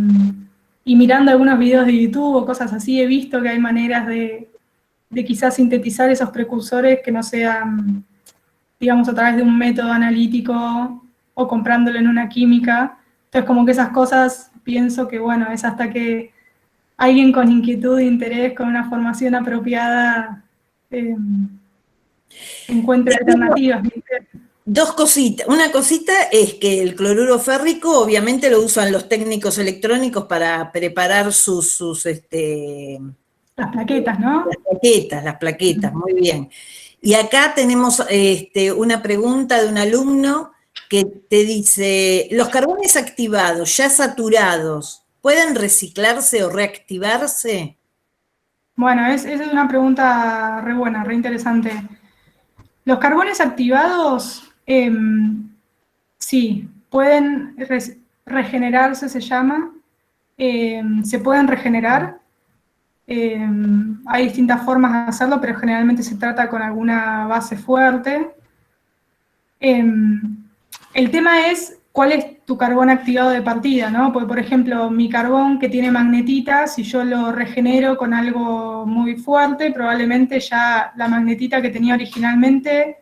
mirando algunos videos de YouTube o cosas así, he visto que hay maneras de quizás sintetizar esos precursores que no sean, digamos, a través de un método analítico o comprándolo en una química. Entonces, como que esas cosas, pienso que, bueno, es hasta que alguien con inquietud e interés, con una formación apropiada, encuentre alternativas. Dos cositas. Una cosita es que el cloruro férrico obviamente lo usan los técnicos electrónicos para preparar las plaquetas, ¿no? Las plaquetas, muy bien. Y acá tenemos una pregunta de un alumno que te dice, ¿los carbones activados, ya saturados, pueden reciclarse o reactivarse? Bueno, esa es una pregunta re buena, re interesante. Los carbones activados, sí, pueden regenerarse, se llama. Se pueden regenerar. Hay distintas formas de hacerlo, pero generalmente se trata con alguna base fuerte. El tema es cuál es tu carbón activado de partida, ¿no? Porque, por ejemplo, mi carbón que tiene magnetita, si yo lo regenero con algo muy fuerte, probablemente ya la magnetita que tenía originalmente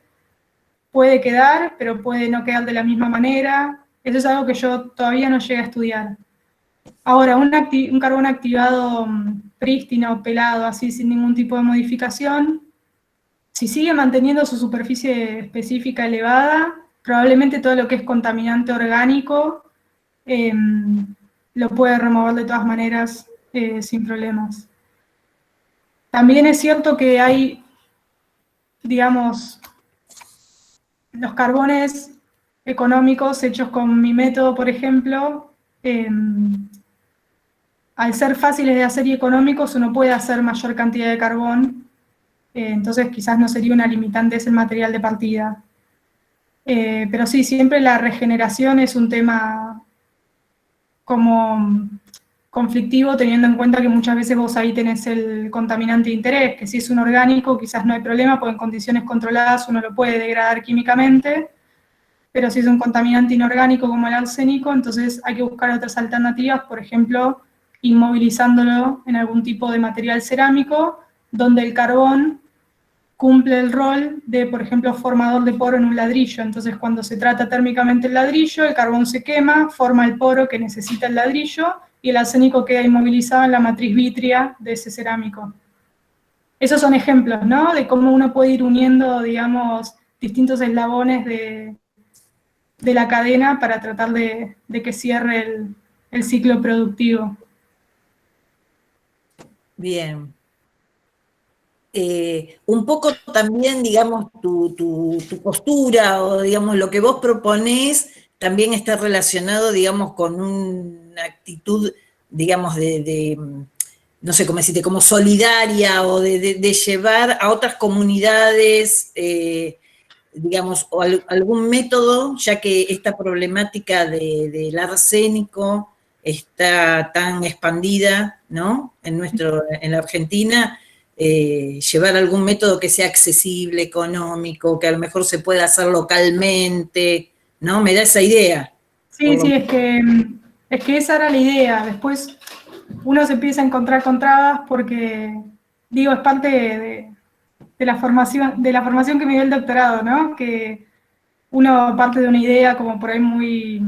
puede quedar, pero puede no quedar de la misma manera. Eso es algo que yo todavía no llegué a estudiar. Ahora, un carbón activado prístino, pelado, así sin ningún tipo de modificación, si sigue manteniendo su superficie específica elevada, probablemente todo lo que es contaminante orgánico lo puede remover de todas maneras sin problemas. También es cierto que hay, digamos, los carbones económicos hechos con mi método, por ejemplo, al ser fáciles de hacer y económicos, uno puede hacer mayor cantidad de carbón, entonces quizás no sería una limitante, es el material de partida. Pero sí, siempre la regeneración es un tema como conflictivo, teniendo en cuenta que muchas veces vos ahí tenés el contaminante de interés, que si es un orgánico quizás no hay problema, porque en condiciones controladas uno lo puede degradar químicamente, pero si es un contaminante inorgánico como el arsénico, entonces hay que buscar otras alternativas, por ejemplo, inmovilizándolo en algún tipo de material cerámico, donde el carbón cumple el rol de, por ejemplo, formador de poro en un ladrillo. Entonces, cuando se trata térmicamente el ladrillo, el carbón se quema, forma el poro que necesita el ladrillo, y el arsénico queda inmovilizado en la matriz vítrea de ese cerámico. Esos son ejemplos, ¿no?, de cómo uno puede ir uniendo, digamos, distintos eslabones de la cadena para tratar de que cierre el ciclo productivo. Bien. Un poco también, digamos, tu postura o, digamos, lo que vos proponés también está relacionado, digamos, con una actitud, digamos, no sé cómo decirte, como solidaria o de llevar a otras comunidades, digamos, o algún método, ya que esta problemática del arsénico está tan expandida, ¿no? En la Argentina, llevar algún método que sea accesible, económico, que a lo mejor se pueda hacer localmente, ¿no? Me da esa idea. Sí, sí, es que esa era la idea. Después uno se empieza a encontrar con trabas porque, digo, es parte de la formación que me dio el doctorado, ¿no? Que uno parte de una idea como por ahí muy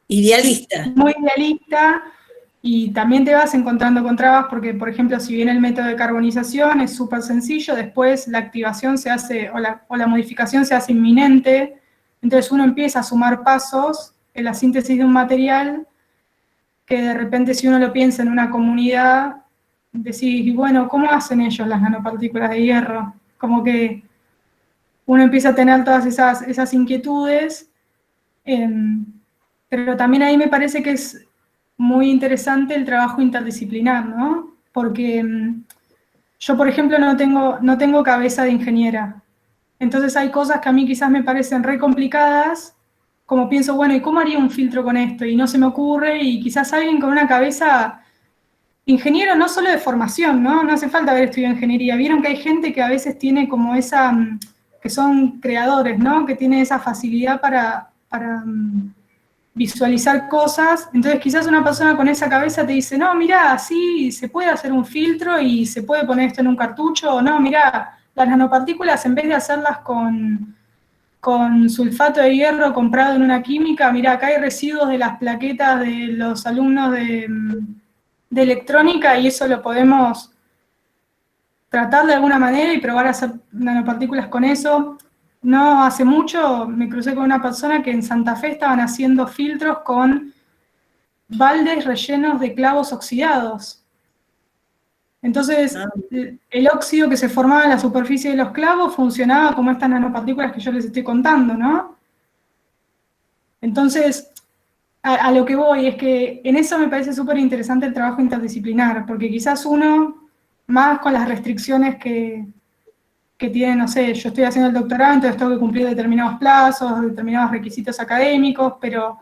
Idealista. muy idealista, y también te vas encontrando con trabas porque, por ejemplo, si bien el método de carbonización es súper sencillo, después la activación se hace, o la modificación se hace inminente, entonces uno empieza a sumar pasos en la síntesis de un material que de repente, si uno lo piensa en una comunidad, decís, bueno, ¿cómo hacen ellos las nanopartículas de hierro? Como que uno empieza a tener todas esas inquietudes, pero también ahí me parece que es muy interesante el trabajo interdisciplinar, ¿no? Porque yo, por ejemplo, no tengo cabeza de ingeniera. Entonces hay cosas que a mí quizás me parecen re complicadas, como pienso, bueno, ¿y cómo haría un filtro con esto? Y no se me ocurre, y quizás alguien con una cabeza, ingeniero no solo de formación, ¿no? No hace falta haber estudiado ingeniería. Vieron que hay gente que a veces tiene como que son creadores, ¿no? Que tiene esa facilidad para visualizar cosas. Entonces quizás una persona con esa cabeza te dice, no, mira, así se puede hacer un filtro y se puede poner esto en un cartucho, o no, mira, las nanopartículas en vez de hacerlas con sulfato de hierro comprado en una química, mira, acá hay residuos de las plaquetas de los alumnos de electrónica y eso lo podemos tratar de alguna manera y probar a hacer nanopartículas con eso. No hace mucho me crucé con una persona que en Santa Fe estaban haciendo filtros con baldes rellenos de clavos oxidados. Entonces, el óxido que se formaba en la superficie de los clavos funcionaba como estas nanopartículas que yo les estoy contando, ¿no? Entonces, a lo que voy es que en eso me parece súper interesante el trabajo interdisciplinar, porque quizás uno, más con las restricciones que tiene, no sé, yo estoy haciendo el doctorado, entonces tengo que cumplir determinados plazos, determinados requisitos académicos, pero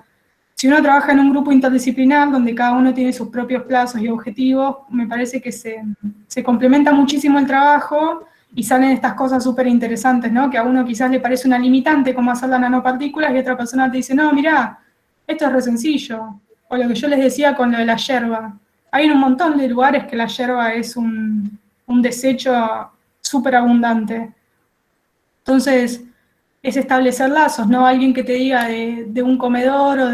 si uno trabaja en un grupo interdisciplinar donde cada uno tiene sus propios plazos y objetivos, me parece que se complementa muchísimo el trabajo y salen estas cosas súper interesantes, ¿no? Que a uno quizás le parece una limitante como hacer las nanopartículas y otra persona te dice, no, mirá, esto es re sencillo. O lo que yo les decía con lo de la yerba. Hay un montón de lugares que la yerba es un desecho súper abundante. Entonces, es establecer lazos, ¿no? Alguien que te diga de un comedor o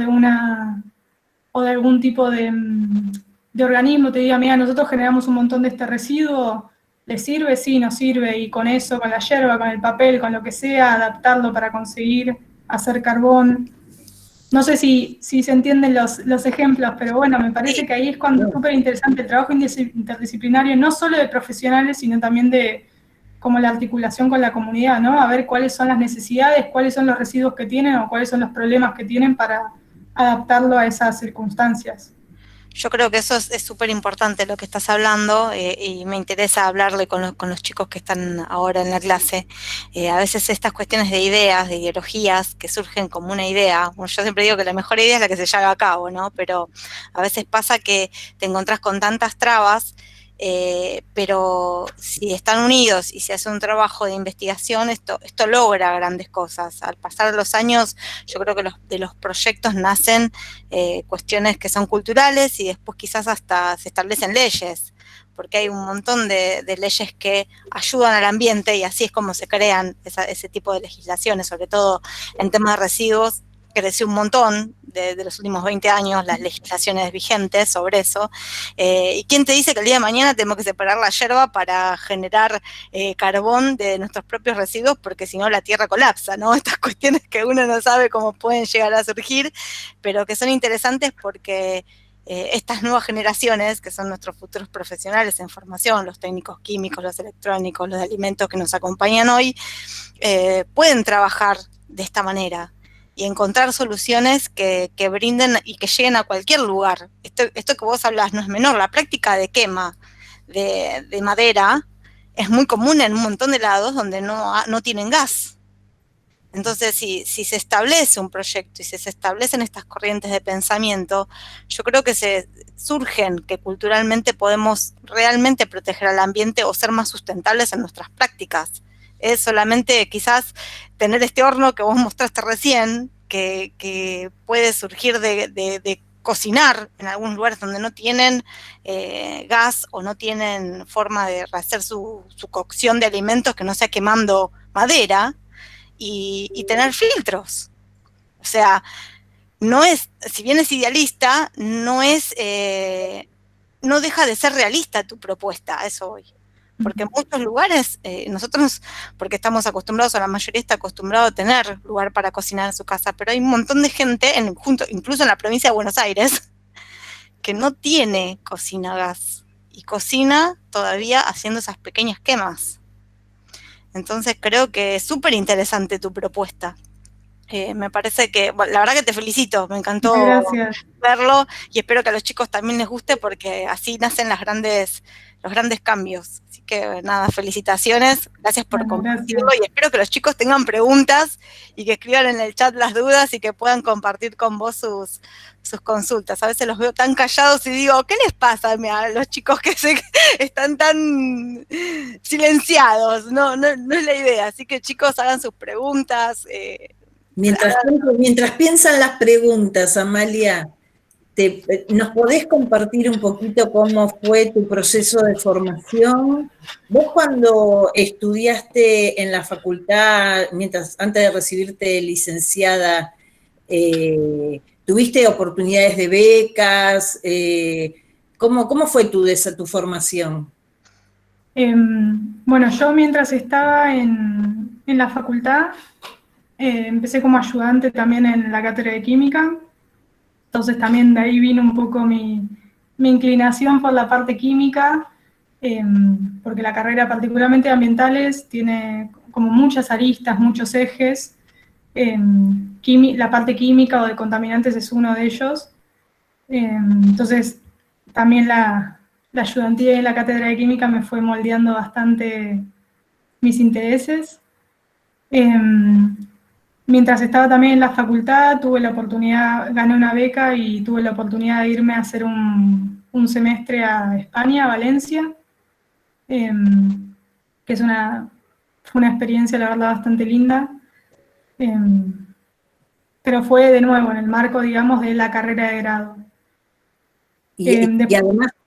de algún tipo de organismo, te diga, mira, nosotros generamos un montón de este residuo, ¿le sirve? Sí, nos sirve, y con eso, con la yerba, con el papel, con lo que sea, adaptarlo para conseguir hacer carbón. No sé si se entienden los ejemplos, pero bueno, me parece que ahí es cuando es súper interesante el trabajo interdisciplinario, no solo de profesionales, sino también de como la articulación con la comunidad, ¿no? A ver cuáles son las necesidades, cuáles son los residuos que tienen o cuáles son los problemas que tienen para adaptarlo a esas circunstancias. Yo creo que eso es súper importante lo que estás hablando, y me interesa hablarle con los chicos que están ahora en la clase. A veces estas cuestiones de ideas, de ideologías que surgen como una idea, bueno, yo siempre digo que la mejor idea es la que se lleva a cabo, ¿no? Pero a veces pasa que te encontrás con tantas trabas, pero si están unidos y se hace un trabajo de investigación, esto logra grandes cosas. Al pasar los años, yo creo que de los proyectos nacen cuestiones que son culturales y después quizás hasta se establecen leyes, porque hay un montón de leyes que ayudan al ambiente y así es como se crean ese tipo de legislaciones, sobre todo en temas de residuos, creció un montón de los últimos 20 años, las legislaciones vigentes sobre eso. ¿Y quién te dice que el día de mañana tenemos que separar la yerba para generar carbón de nuestros propios residuos? Porque si no la tierra colapsa, ¿no? Estas cuestiones que uno no sabe cómo pueden llegar a surgir, pero que son interesantes porque estas nuevas generaciones, que son nuestros futuros profesionales en formación, los técnicos químicos, los electrónicos, los de alimentos que nos acompañan hoy, pueden trabajar de esta manera y encontrar soluciones que brinden y que lleguen a cualquier lugar. Esto que vos hablás no es menor, la práctica de quema de madera es muy común en un montón de lados donde no tienen gas. Entonces, si se establece un proyecto y se establecen estas corrientes de pensamiento, yo creo que surgen que culturalmente podemos realmente proteger al ambiente o ser más sustentables en nuestras prácticas. Es solamente quizás tener este horno que vos mostraste recién, que puede surgir de cocinar en algunos lugares donde no tienen gas o no tienen forma de hacer su cocción de alimentos que no sea quemando madera, y tener filtros. O sea, no es, si bien es idealista, no deja de ser realista tu propuesta, a eso voy. Porque en muchos lugares, nosotros, porque estamos acostumbrados, o la mayoría está acostumbrado a tener lugar para cocinar en su casa, pero hay un montón de gente, incluso en la provincia de Buenos Aires, que no tiene cocina a gas, y cocina todavía haciendo esas pequeñas quemas. Entonces creo que es súper interesante tu propuesta. Me parece que, bueno, la verdad que te felicito, me encantó verlo y espero que a los chicos también les guste porque así nacen los grandes cambios. Así que nada, felicitaciones, gracias por compartirlo y espero que los chicos tengan preguntas y que escriban en el chat las dudas y que puedan compartir con vos sus consultas. A veces los veo tan callados y digo, ¿qué les pasa a los chicos que están tan silenciados? No es la idea, así que chicos hagan sus preguntas. Mientras piensan las preguntas, Amalia, ¿nos podés compartir un poquito cómo fue tu proceso de formación? Vos cuando estudiaste en la facultad, antes de recibirte licenciada, ¿tuviste oportunidades de becas? ¿Cómo fue tu formación? Bueno, yo mientras estaba en la facultad, empecé como ayudante también en la cátedra de química, entonces también de ahí vino un poco mi inclinación por la parte química, porque la carrera particularmente de ambientales tiene como muchas aristas, muchos ejes. La parte química o de contaminantes es uno de ellos. Entonces también la ayudantía en la cátedra de química me fue moldeando bastante mis intereses. Mientras estaba también en la facultad, gané una beca y tuve la oportunidad de irme a hacer un semestre a España, a Valencia, que fue una experiencia, la verdad, bastante linda. Pero fue, de nuevo, en el marco, digamos, de la carrera de grado. Y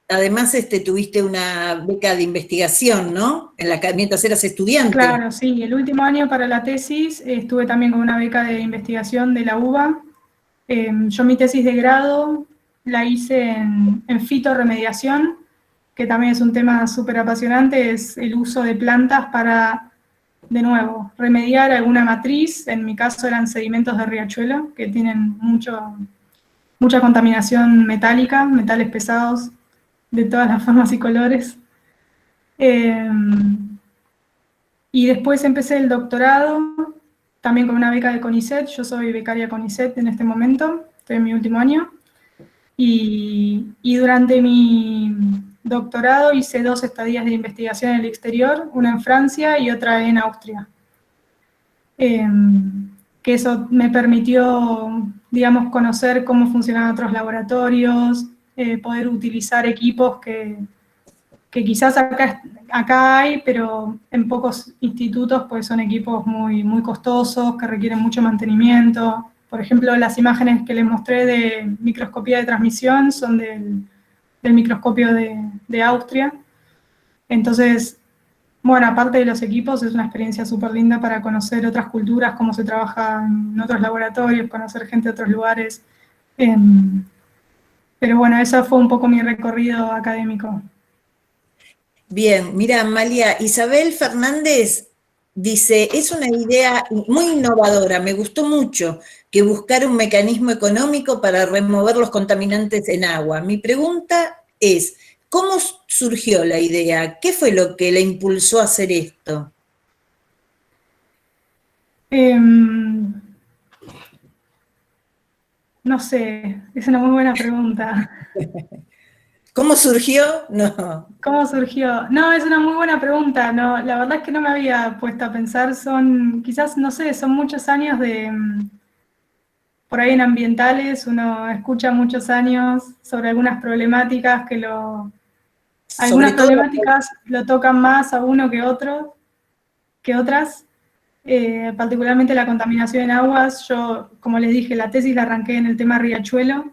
además tuviste una beca de investigación, ¿no? Mientras eras estudiante. Claro, sí. El último año para la tesis estuve también con una beca de investigación de la UBA. Yo mi tesis de grado la hice en fitorremediación, que también es un tema súper apasionante, es el uso de plantas para, de nuevo, remediar alguna matriz. En mi caso eran sedimentos de riachuelo, que tienen mucha contaminación metálica, metales pesados de todas las formas y colores. Y después empecé el doctorado, también con una beca de CONICET. Yo soy becaria CONICET en este momento, estoy en mi último año. Y durante mi doctorado hice 2 estadías de investigación en el exterior, una en Francia y otra en Austria. Que eso me permitió, digamos, conocer cómo funcionaban otros laboratorios, poder utilizar equipos que quizás acá hay, pero en pocos institutos pues son equipos muy, muy costosos, que requieren mucho mantenimiento. Por ejemplo, las imágenes que les mostré de microscopía de transmisión son del microscopio de Austria. Entonces, Bueno, aparte de los equipos, es una experiencia súper linda para conocer otras culturas, cómo se trabaja en otros laboratorios, conocer gente de otros lugares. Em, pero bueno, ese fue un poco mi recorrido académico. Bien, mira, Amalia, Isabel Fernández dice, es una idea muy innovadora, me gustó mucho que buscar un mecanismo económico para remover los contaminantes en agua. Mi pregunta es, ¿cómo surgió la idea? ¿Qué fue lo que le impulsó a hacer esto? Em, no sé, es una muy buena pregunta. ¿Cómo surgió? No. ¿Cómo surgió? No, es una muy buena pregunta. No, la verdad es que no me había puesto a pensar. Son, quizás, no sé, son muchos años de, por ahí en ambientales, uno escucha muchos años sobre algunas problemáticas Sobre algunas todo, problemáticas lo tocan más a uno que otras. Particularmente la contaminación en aguas. Yo, como les dije, la tesis la arranqué en el tema Riachuelo.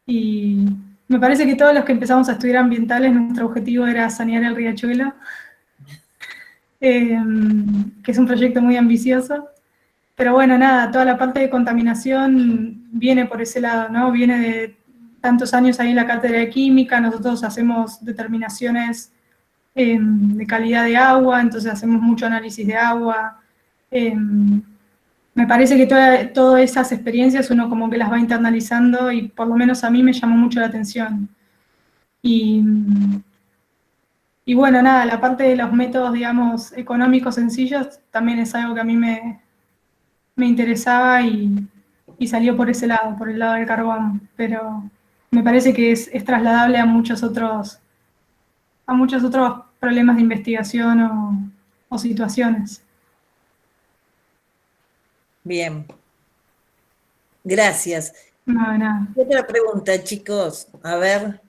Y me parece que todos los que empezamos a estudiar ambientales, nuestro objetivo era sanear el riachuelo, que es un proyecto muy ambicioso. Pero bueno, nada, toda la parte de contaminación viene por ese lado, ¿no? Viene de tantos años ahí en la cátedra de química, nosotros hacemos determinaciones de calidad de agua, entonces hacemos mucho análisis de agua. Me parece que todas esas experiencias uno como que las va internalizando y por lo menos a mí me llamó mucho la atención. Y, y bueno, nada, la parte de los métodos, digamos, económicos sencillos también es algo que a mí me interesaba y salió por ese lado, por el lado del carbón. Pero me parece que es trasladable a muchos otros problemas de investigación o situaciones. bien, gracias. No, nada. Otra pregunta, chicos, a ver.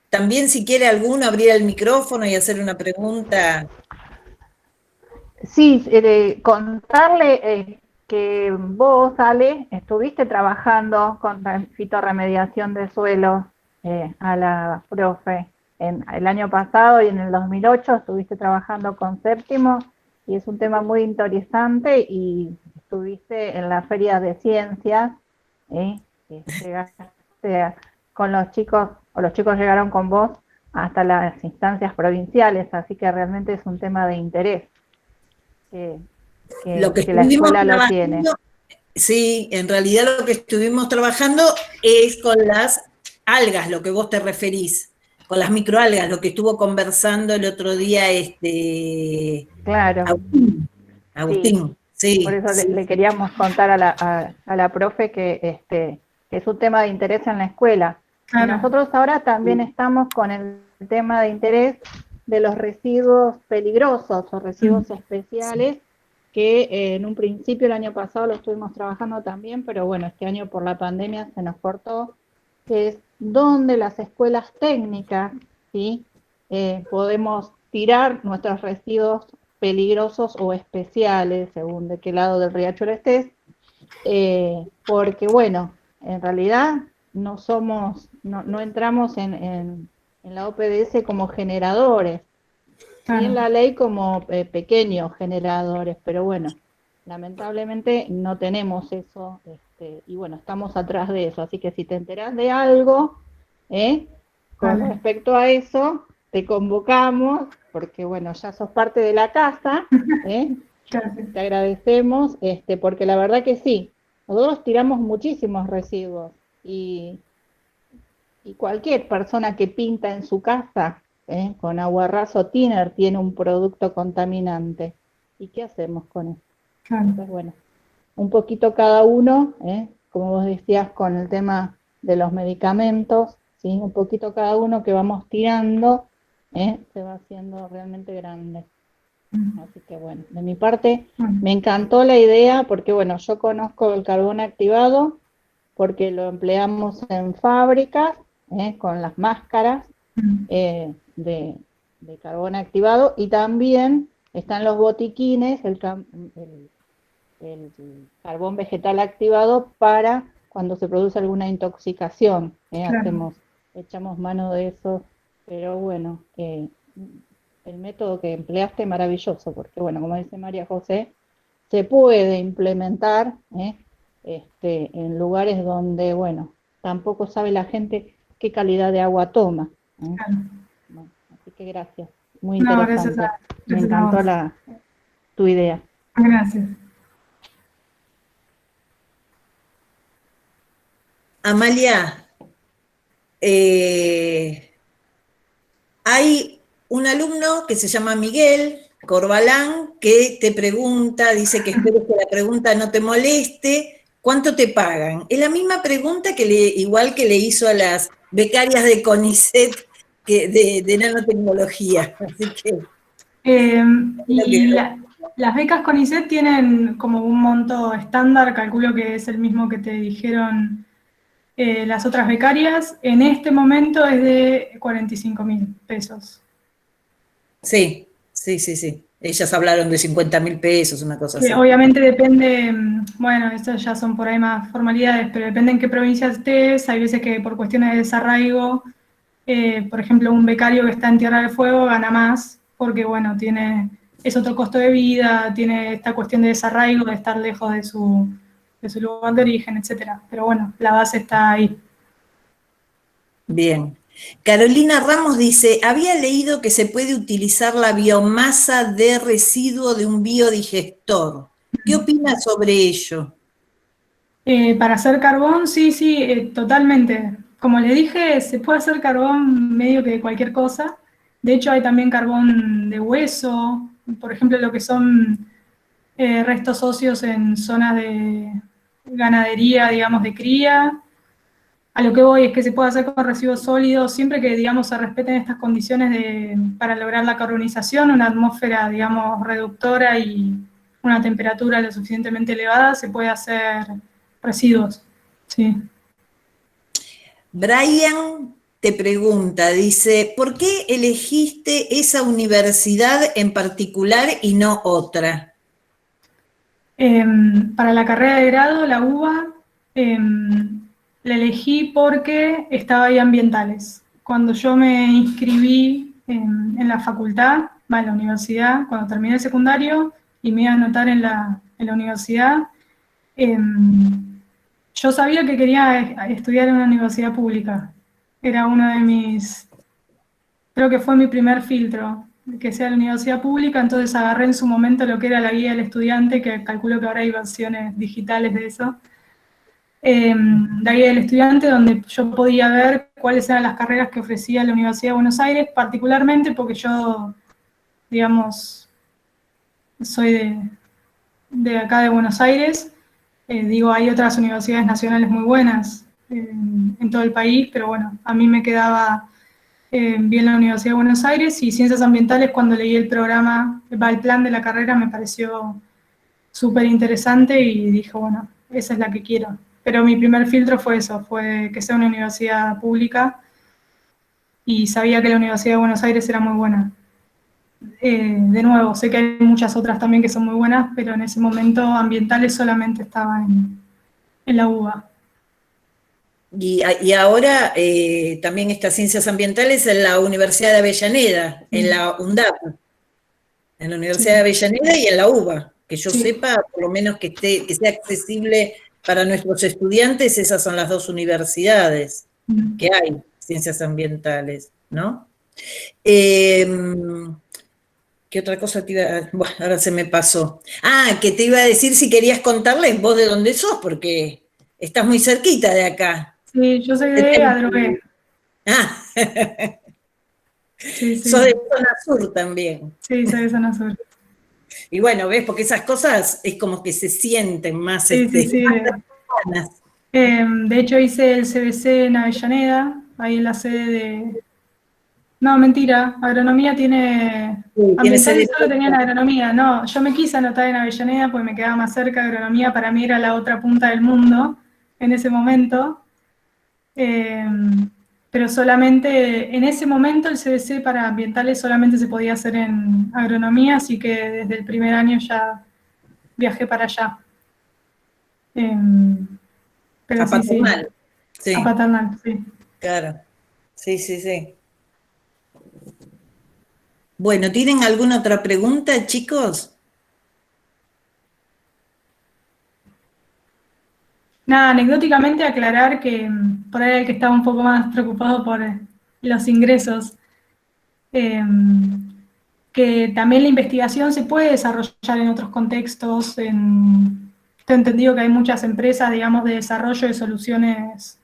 También si quiere alguno abrir el micrófono y hacer una pregunta. Sí, contarle que vos, Ale, estuviste trabajando con fitorremediación de suelo a la profe en el año pasado y en el 2008 estuviste trabajando con Séptimo y es un tema muy interesante y estuviste en la feria de ciencias, que llegaste con los chicos, o los chicos llegaron con vos hasta las instancias provinciales, así que realmente es un tema de interés que, Lo que que la estuvimos escuela lo tiene. trabajando, sí, en realidad lo que estuvimos trabajando es con las algas, lo que vos te referís, con las microalgas, lo que estuvo conversando el otro día Claro, Agustín. sí. Agustín, Por sí, eso sí, le queríamos contar a la profe que es un tema de interés en la escuela. Y Claro. nosotros ahora también estamos con el tema de interés de los residuos peligrosos o residuos especiales, que en un principio el año pasado lo estuvimos trabajando también, pero bueno, este año por la pandemia se nos cortó, que es donde las escuelas técnicas, ¿sí? Podemos tirar nuestros residuos peligrosos o especiales, según de qué lado del riachuelo estés, porque bueno, en realidad no entramos en la OPDS como generadores, Claro. y en la ley como pequeños generadores, pero bueno, lamentablemente no tenemos eso, y bueno, estamos atrás de eso, así que si te enterás de algo, con Vale. respecto a eso, te convocamos, porque bueno, ya sos parte de la casa, Gracias. te agradecemos, porque la verdad que sí, nosotros tiramos muchísimos residuos, y cualquier persona que pinta en su casa con aguarrazo thinner tiene un producto contaminante. ¿Y qué hacemos con eso? Claro. Entonces, bueno, un poquito cada uno, como vos decías con el tema de los medicamentos, ¿sí? Un poquito cada uno que vamos tirando, se va haciendo realmente grande. Así que bueno, de mi parte me encantó la idea porque bueno, yo conozco el carbón activado porque lo empleamos en fábricas con las máscaras de carbón activado, y también están los botiquines, el carbón vegetal activado para cuando se produce alguna intoxicación. Claro. Echamos mano de eso, pero bueno, el método que empleaste es maravilloso, porque bueno, como dice María José, se puede implementar en lugares donde, bueno, tampoco sabe la gente qué calidad de agua toma. Claro. Bueno, así que gracias, muy No, interesante. Me gracias a encantó vos. tu idea. Gracias. Amalia, hay un alumno que se llama Miguel Corbalán que te pregunta, dice que espero que la pregunta no te moleste, ¿cuánto te pagan? Es la misma pregunta igual que le hizo a las becarias de CONICET de nanotecnología. Así que, Y las becas CONICET tienen como un monto estándar, calculo que es el mismo que te dijeron las otras becarias. En este momento es de 45.000 pesos. sí. Ellas hablaron de 50.000 pesos, una cosa Que así. obviamente depende, bueno, estas ya son por ahí más formalidades, pero depende en qué provincia estés. Hay veces que por cuestiones de desarraigo, por ejemplo, un becario que está en Tierra del Fuego gana más, porque bueno, es otro costo de vida, tiene esta cuestión de desarraigo, de estar lejos de su lugar de origen, etcétera. Pero bueno, la base está ahí. Bien. Carolina Ramos dice, había leído que se puede utilizar la biomasa de residuo de un biodigestor. ¿Qué opinas sobre ello? Para hacer carbón, sí, totalmente. Como le dije, se puede hacer carbón medio que de cualquier cosa. De hecho, hay también carbón de hueso, por ejemplo, lo que son restos óseos en zonas de ganadería, digamos, de cría. A lo que voy es que se puede hacer con residuos sólidos siempre que, digamos, se respeten estas condiciones para lograr la carbonización, una atmósfera, digamos, reductora y una temperatura lo suficientemente elevada, se puede hacer residuos. Sí. Brian te pregunta, dice, ¿por qué elegiste esa universidad en particular y no otra? Para la carrera de grado, la UBA, la elegí porque estaba ahí ambientales. Cuando yo me inscribí en la facultad, en la universidad, cuando terminé el secundario y me iba a anotar en la universidad, yo sabía que quería estudiar en una universidad pública. Era uno de creo que fue mi primer filtro, que sea la universidad pública, entonces agarré en su momento lo que era la guía del estudiante, que calculo que ahora hay versiones digitales de eso, la guía del estudiante, donde yo podía ver cuáles eran las carreras que ofrecía la Universidad de Buenos Aires, particularmente porque yo, digamos, soy de acá de Buenos Aires. Digo, hay otras universidades nacionales muy buenas en todo el país, pero bueno, a mí me quedaba bien la Universidad de Buenos Aires y Ciencias Ambientales, cuando leí el programa, el plan de la carrera, me pareció súper interesante y dije, bueno, esa es la que quiero. Pero mi primer filtro fue eso, fue que sea una universidad pública y sabía que la Universidad de Buenos Aires era muy buena. De nuevo, sé que hay muchas otras también que son muy buenas, pero en ese momento ambientales solamente estaba en la UBA. Y ahora también estas ciencias ambientales en la Universidad de Avellaneda, en la UNDAP, en la Universidad de Avellaneda y en la UBA, que yo sepa, por lo menos que sea accesible para nuestros estudiantes, esas son las dos universidades que hay, ciencias ambientales, ¿no? ¿Qué otra cosa te iba a...? Bueno, ahora se me pasó. Ah, que te iba a decir si querías contarles vos de dónde sos, porque estás muy cerquita de acá. Sí, yo soy de Adrogué. Ah, Sí. sos de zona sur también. Sí, soy de zona sur. Y bueno, ves, porque esas cosas es como que se sienten más, Sí. más cercanas. De hecho, hice el CBC en Avellaneda, ahí en la sede de... No, mentira, agronomía tiene... Sí, tiene Ambientales sede. solo tenían agronomía, no, yo me quise anotar en Avellaneda porque me quedaba más cerca, agronomía para mí era la otra punta del mundo en ese momento, pero solamente, en ese momento el CBC para ambientales solamente se podía hacer en agronomía, así que desde el primer año ya viajé para allá. Pero A sí, Paternal. Sí, a Paternal, sí. claro. Sí. Bueno, ¿tienen alguna otra pregunta, chicos? Nada, anecdóticamente aclarar que por ahí el que estaba un poco más preocupado por los ingresos, que también la investigación se puede desarrollar en otros contextos. Tengo entendido que hay muchas empresas, digamos, de desarrollo de soluciones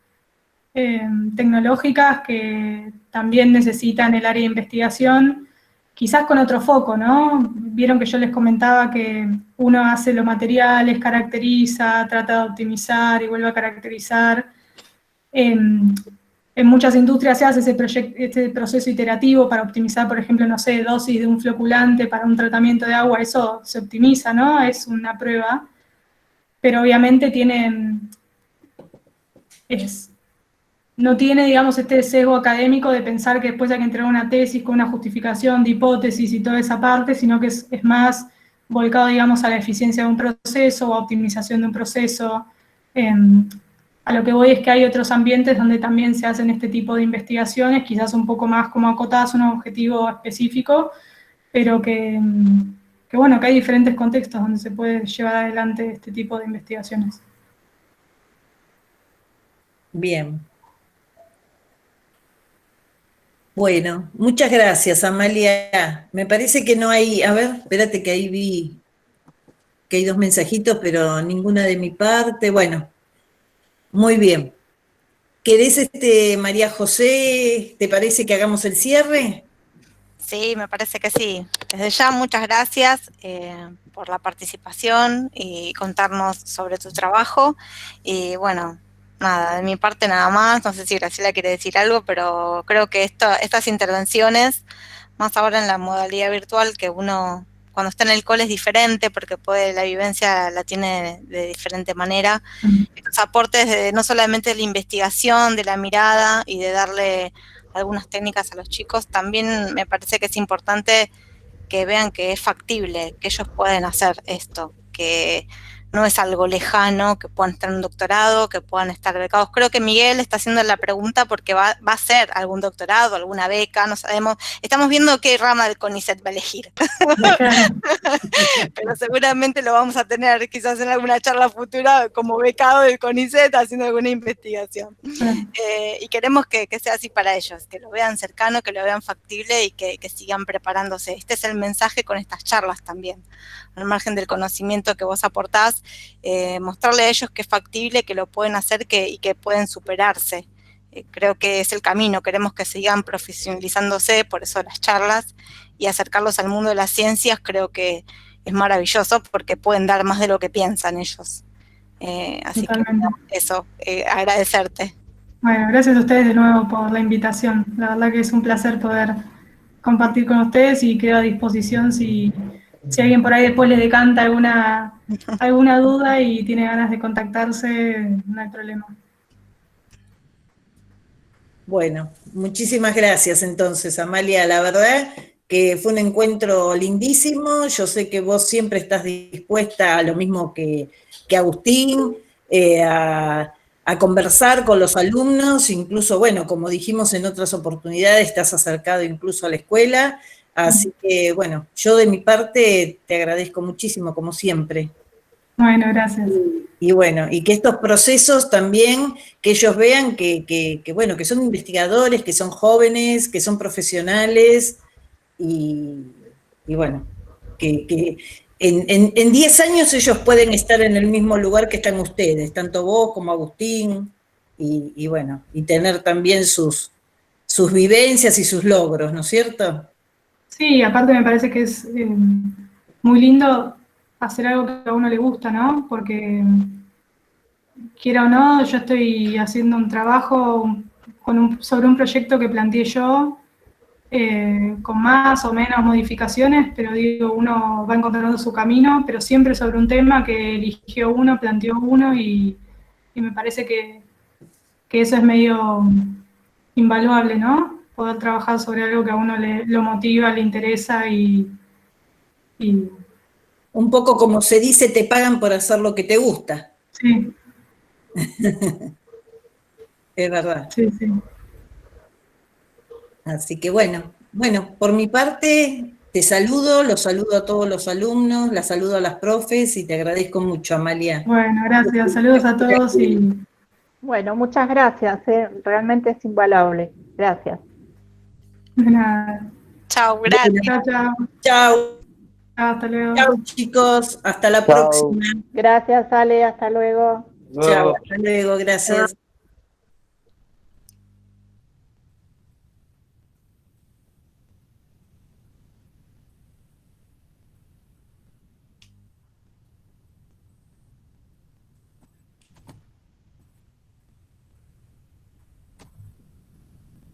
tecnológicas que también necesitan el área de investigación, quizás con otro foco, ¿no? Vieron que yo les comentaba que uno hace los materiales, caracteriza, trata de optimizar y vuelve a caracterizar. En muchas industrias se hace ese proceso iterativo para optimizar, por ejemplo, no sé, dosis de un floculante para un tratamiento de agua, eso se optimiza, ¿no? Es una prueba, pero obviamente no tiene, digamos, este sesgo académico de pensar que después hay que entregar una tesis con una justificación de hipótesis y toda esa parte, sino que es más volcado, digamos, a la eficiencia de un proceso o a optimización de un proceso. A lo que voy es que hay otros ambientes donde también se hacen este tipo de investigaciones, quizás un poco más como acotadas a un objetivo específico, pero que bueno, que hay diferentes contextos donde se puede llevar adelante este tipo de investigaciones. Bien. Bueno, muchas gracias, Amalia. Me parece que no hay, a ver, espérate que ahí vi que hay 2 mensajitos, pero ninguna de mi parte. Bueno, muy bien. ¿Querés, María José, te parece que hagamos el cierre? Sí, me parece que sí. Desde ya, muchas gracias por la participación y contarnos sobre tu trabajo. Y bueno, nada, de mi parte nada más. No sé si Graciela quiere decir algo, pero creo que estas intervenciones, más ahora en la modalidad virtual, que uno cuando está en el cole es diferente porque la vivencia la tiene de diferente manera. Estos aportes no solamente de la investigación, de la mirada y de darle algunas técnicas a los chicos, también me parece que es importante que vean que es factible, que ellos pueden hacer esto, que no es algo lejano, que puedan estar en un doctorado, que puedan estar becados. Creo que Miguel está haciendo la pregunta porque va a hacer algún doctorado, alguna beca, no sabemos. Estamos viendo qué rama del CONICET va a elegir. Pero seguramente lo vamos a tener quizás en alguna charla futura como becado del CONICET haciendo alguna investigación. Y queremos que sea así para ellos, que lo vean cercano, que lo vean factible y que sigan preparándose. Este es el mensaje con estas charlas también. Al margen del conocimiento que vos aportás, mostrarle a ellos que es factible, que lo pueden hacer y que pueden superarse. Creo que es el camino, queremos que sigan profesionalizándose, por eso las charlas, y acercarlos al mundo de las ciencias creo que es maravilloso porque pueden dar más de lo que piensan ellos. Así Totalmente. que eso, agradecerte. Bueno, gracias a ustedes de nuevo por la invitación. La verdad que es un placer poder compartir con ustedes y quedo a disposición si alguien por ahí después les decanta alguna duda y tiene ganas de contactarse, no hay problema. Bueno, muchísimas gracias entonces, Amalia. La verdad que fue un encuentro lindísimo. Yo sé que vos siempre estás dispuesta a lo mismo que Agustín, a conversar con los alumnos, incluso, bueno, como dijimos en otras oportunidades, estás acercado incluso a la escuela. Así que, bueno, yo de mi parte te agradezco muchísimo, como siempre. Bueno, gracias. Y bueno, y que estos procesos también, que ellos vean bueno, que son investigadores, que son jóvenes, que son profesionales, y bueno, que en 10 años ellos pueden estar en el mismo lugar que están ustedes, tanto vos como Agustín, y bueno, y tener también sus vivencias y sus logros, ¿no es cierto? Sí, aparte me parece que es muy lindo hacer algo que a uno le gusta, ¿no? Porque quiera o no, yo estoy haciendo un trabajo sobre un proyecto que planteé yo, con más o menos modificaciones, pero digo, uno va encontrando su camino, pero siempre sobre un tema que eligió uno, planteó uno, y me parece que eso es medio invaluable, ¿no? Poder trabajar sobre algo que a uno lo motiva, le interesa y... Un poco como se dice, te pagan por hacer lo que te gusta. Sí. Es verdad. Sí, sí. Así que bueno, Bueno, por mi parte, te saludo, los saludo a todos los alumnos, las saludo a las profes y te agradezco mucho, Amalia. Bueno, gracias. Saludos a todos y... Bueno, muchas gracias, realmente es invaluable. Gracias. De nada. Chao, gracias. Chao, chao. Chao, Hasta luego. chao chicos, hasta la Chao. próxima. Gracias, Ale, hasta luego. Chao, hasta luego, gracias.